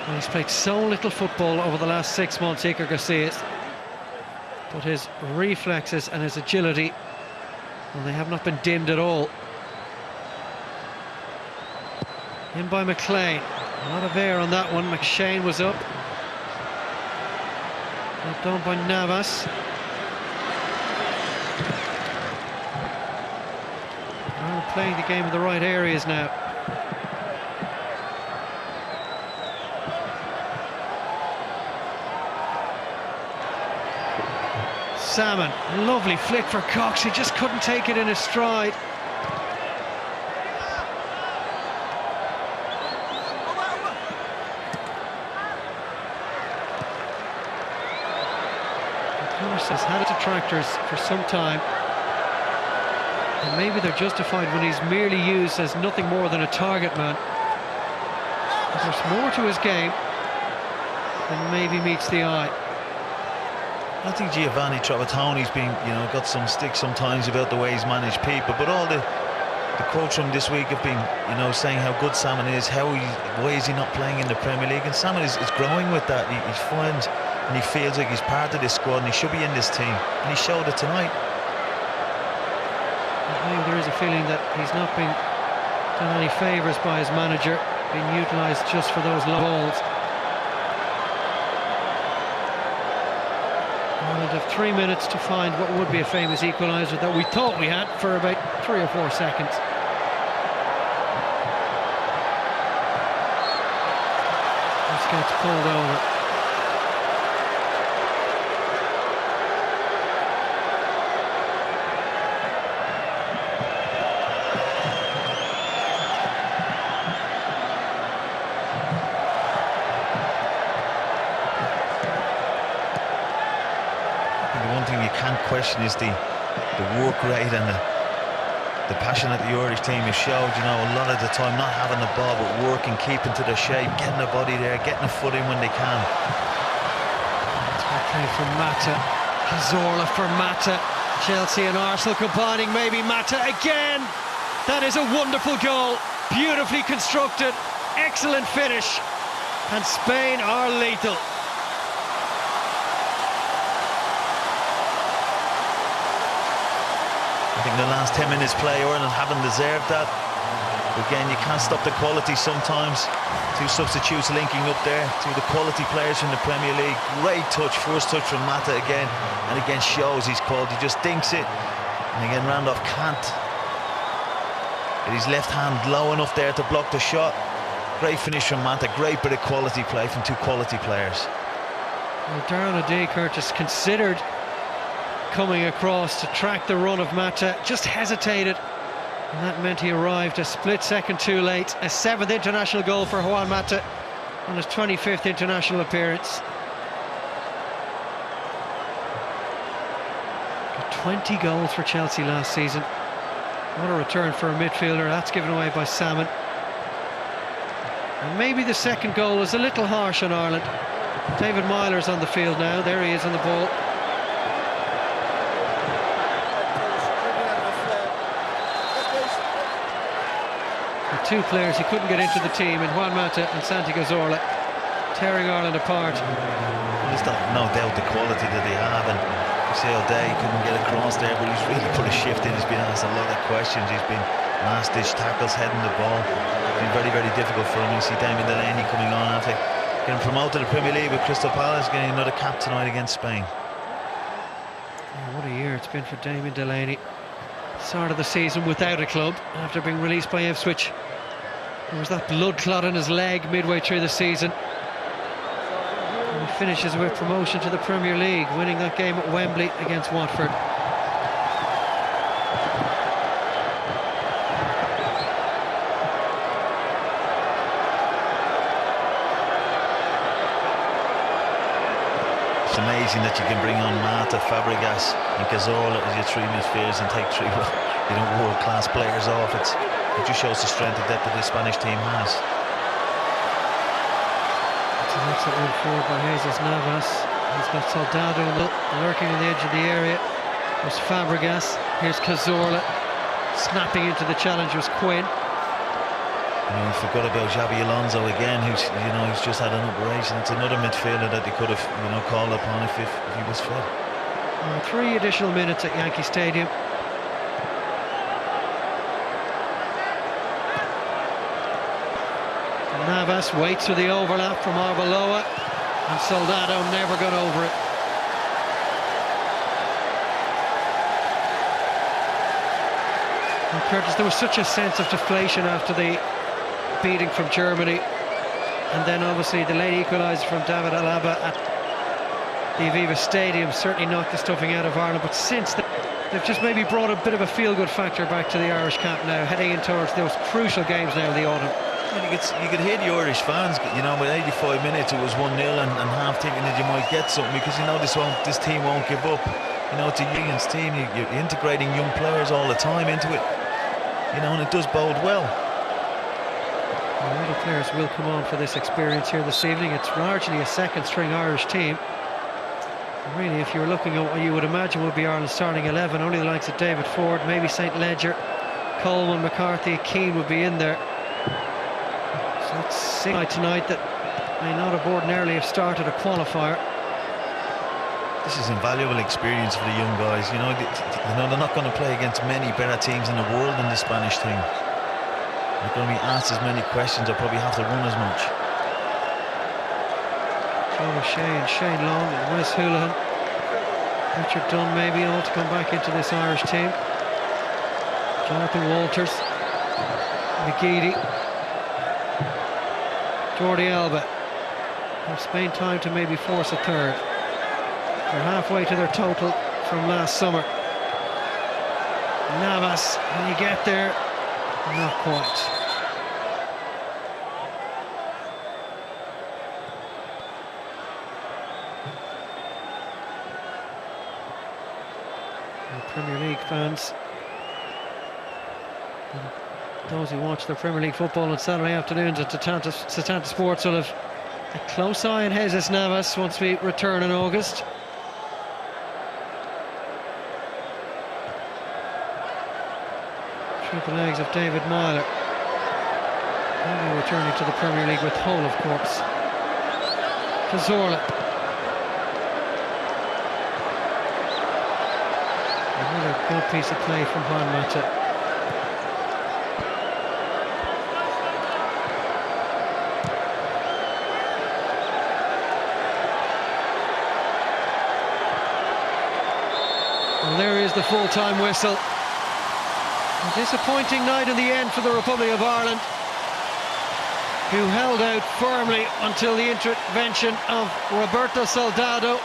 C: Well, he's played so little football over the last 6 months, Iker Casillas, but his reflexes and his agility, well, they have not been dimmed at all. In by McLean. A lot of air on that one. McShane was up. Not done by Navas. Well, playing the game in the right areas now. Salmon, lovely flick for Cox. He just couldn't take it in his stride. Has had detractors for some time, and maybe they're justified when he's merely used as nothing more than a target man. But there's more to his game than maybe meets the eye.
E: I think Giovanni Trapattoni's been, got some stick sometimes about the way he's managed people, but all the quotes from this week have been, saying how good Salmon is, why is he not playing in the Premier League, and Salmon is growing with that. He finds and he feels like he's part of this squad and he should be in this team, and he showed it tonight.
C: Maybe there is a feeling that he's not been done any favours by his manager, being utilised just for those low balls. We'll have 3 minutes to find what would be a famous equaliser that we thought we had for about 3 or 4 seconds. This gets pulled over.
E: Question is the work rate and the passion that the Irish team has showed, a lot of the time not having the ball but working, keeping to the shape, getting the body there, getting a foot in when they can.
C: Okay, from Mata, Cazorla for Mata, Chelsea and Arsenal combining, maybe Mata again. That is a wonderful goal, beautifully constructed, excellent finish, and Spain are lethal.
E: I think the last 10 minutes play, Ireland haven't deserved that. Again, you can't stop the quality sometimes. 2 substitutes linking up there, 2 of the quality players from the Premier League. Great touch, first touch from Mata again, and again shows he's called. He just dinks it, and again Randolph can't get his left hand low enough there to block the shot. Great finish from Mata, great bit of quality play from 2 quality players.
C: Well, Darren O'Day, Curtis, considered coming across to track the run of Mata, just hesitated, and that meant he arrived a split second too late. A 7th international goal for Juan Mata on his 25th international appearance. Got 20 goals for Chelsea last season. What a return for a midfielder. That's given away by Salmon. And maybe the second goal is a little harsh on Ireland. David Myler's on the field now. There he is on the ball. Two players he couldn't get into the team, in Juan Mata and Santi Cazorla, tearing Ireland apart.
E: There's no doubt the quality that they have, and you see O'Day couldn't get across there, but he's really put a shift in. He's been asked a lot of questions. He's been last-ditch tackles, heading the ball. It's been very, very difficult for him. You see Damien Delaney coming on after getting promoted to the Premier League with Crystal Palace, getting another cap tonight against Spain.
C: Oh, what a year it's been for Damien Delaney. Start of the season without a club after being released by Ipswich. There was that blood clot in his leg midway through the season. And he finishes with promotion to the Premier League, winning that game at Wembley against Watford.
E: It's amazing that you can bring on Mata, Fàbregas and Cazorla as your 3 midfielders and take 3 world-class players off. It just shows the strength and depth that the Spanish team has.
C: It's an excellent run forward by Jesús Navas. He's got Soldado lurking on the edge of the area. was Fàbregas. Here's Cazorla. Snapping into the challenge was Quinn.
E: You forgot about Xabi Alonso again, who's just had an operation. It's another midfielder that they could have called upon if he was fit.
C: 3 additional minutes at Yankee Stadium. Navas waits for the overlap from Arbeloa, and Soldado never got over it. And Curtis, there was such a sense of deflation after the beating from Germany, and then obviously the late equaliser from David Alaba at the Aviva Stadium certainly knocked the stuffing out of Ireland. But since they've just maybe brought a bit of a feel-good factor back to the Irish camp now, heading in towards those crucial games now in the autumn.
E: You could hear the Irish fans, with 85 minutes it was 1-0 and half thinking that you might get something, because this team won't give up. It's a Union's team. You're integrating young players all the time into it, and it does bode well.
C: Many players will come on for this experience here this evening. It's largely a second-string Irish team. And really, if you were looking at what you would imagine would be Ireland's starting 11, only the likes of David Forde, maybe St Ledger, Coleman, McCarthy, Keane would be in there. So it's sick tonight that may not have ordinarily have started a qualifier.
E: This is invaluable experience for the young guys. They're not going to play against many better teams in the world than the Spanish team. They're going to be asked as many questions. They'll probably have to run as much.
C: John O'Shea and Shane Long and Wes Whelan. Richard Dunn maybe all to come back into this Irish team. Jonathan Walters, McGeady, Jordi Alba. Have Spain time to maybe force a third. They're halfway to their total from last summer. Navas, when you get there, not quite. Premier League fans, and those who watch the Premier League football on Saturday afternoons at Setanta Sports will have a close eye on Jesus Navas once we return in August. Through the legs of David Myler. Maybe returning to the Premier League with Hull, of course. Cazorla. Another good piece of play from Juan Mata. And there is the full-time whistle. A disappointing night in the end for the Republic of Ireland, who held out firmly until the intervention of Roberto Soldado,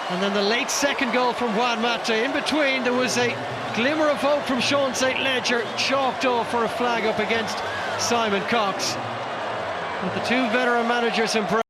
C: and then the late second goal from Juan Mata. In between, there was a glimmer of hope from Sean St Ledger, chalked off for a flag up against Simon Cox. But the two veteran managers embraced.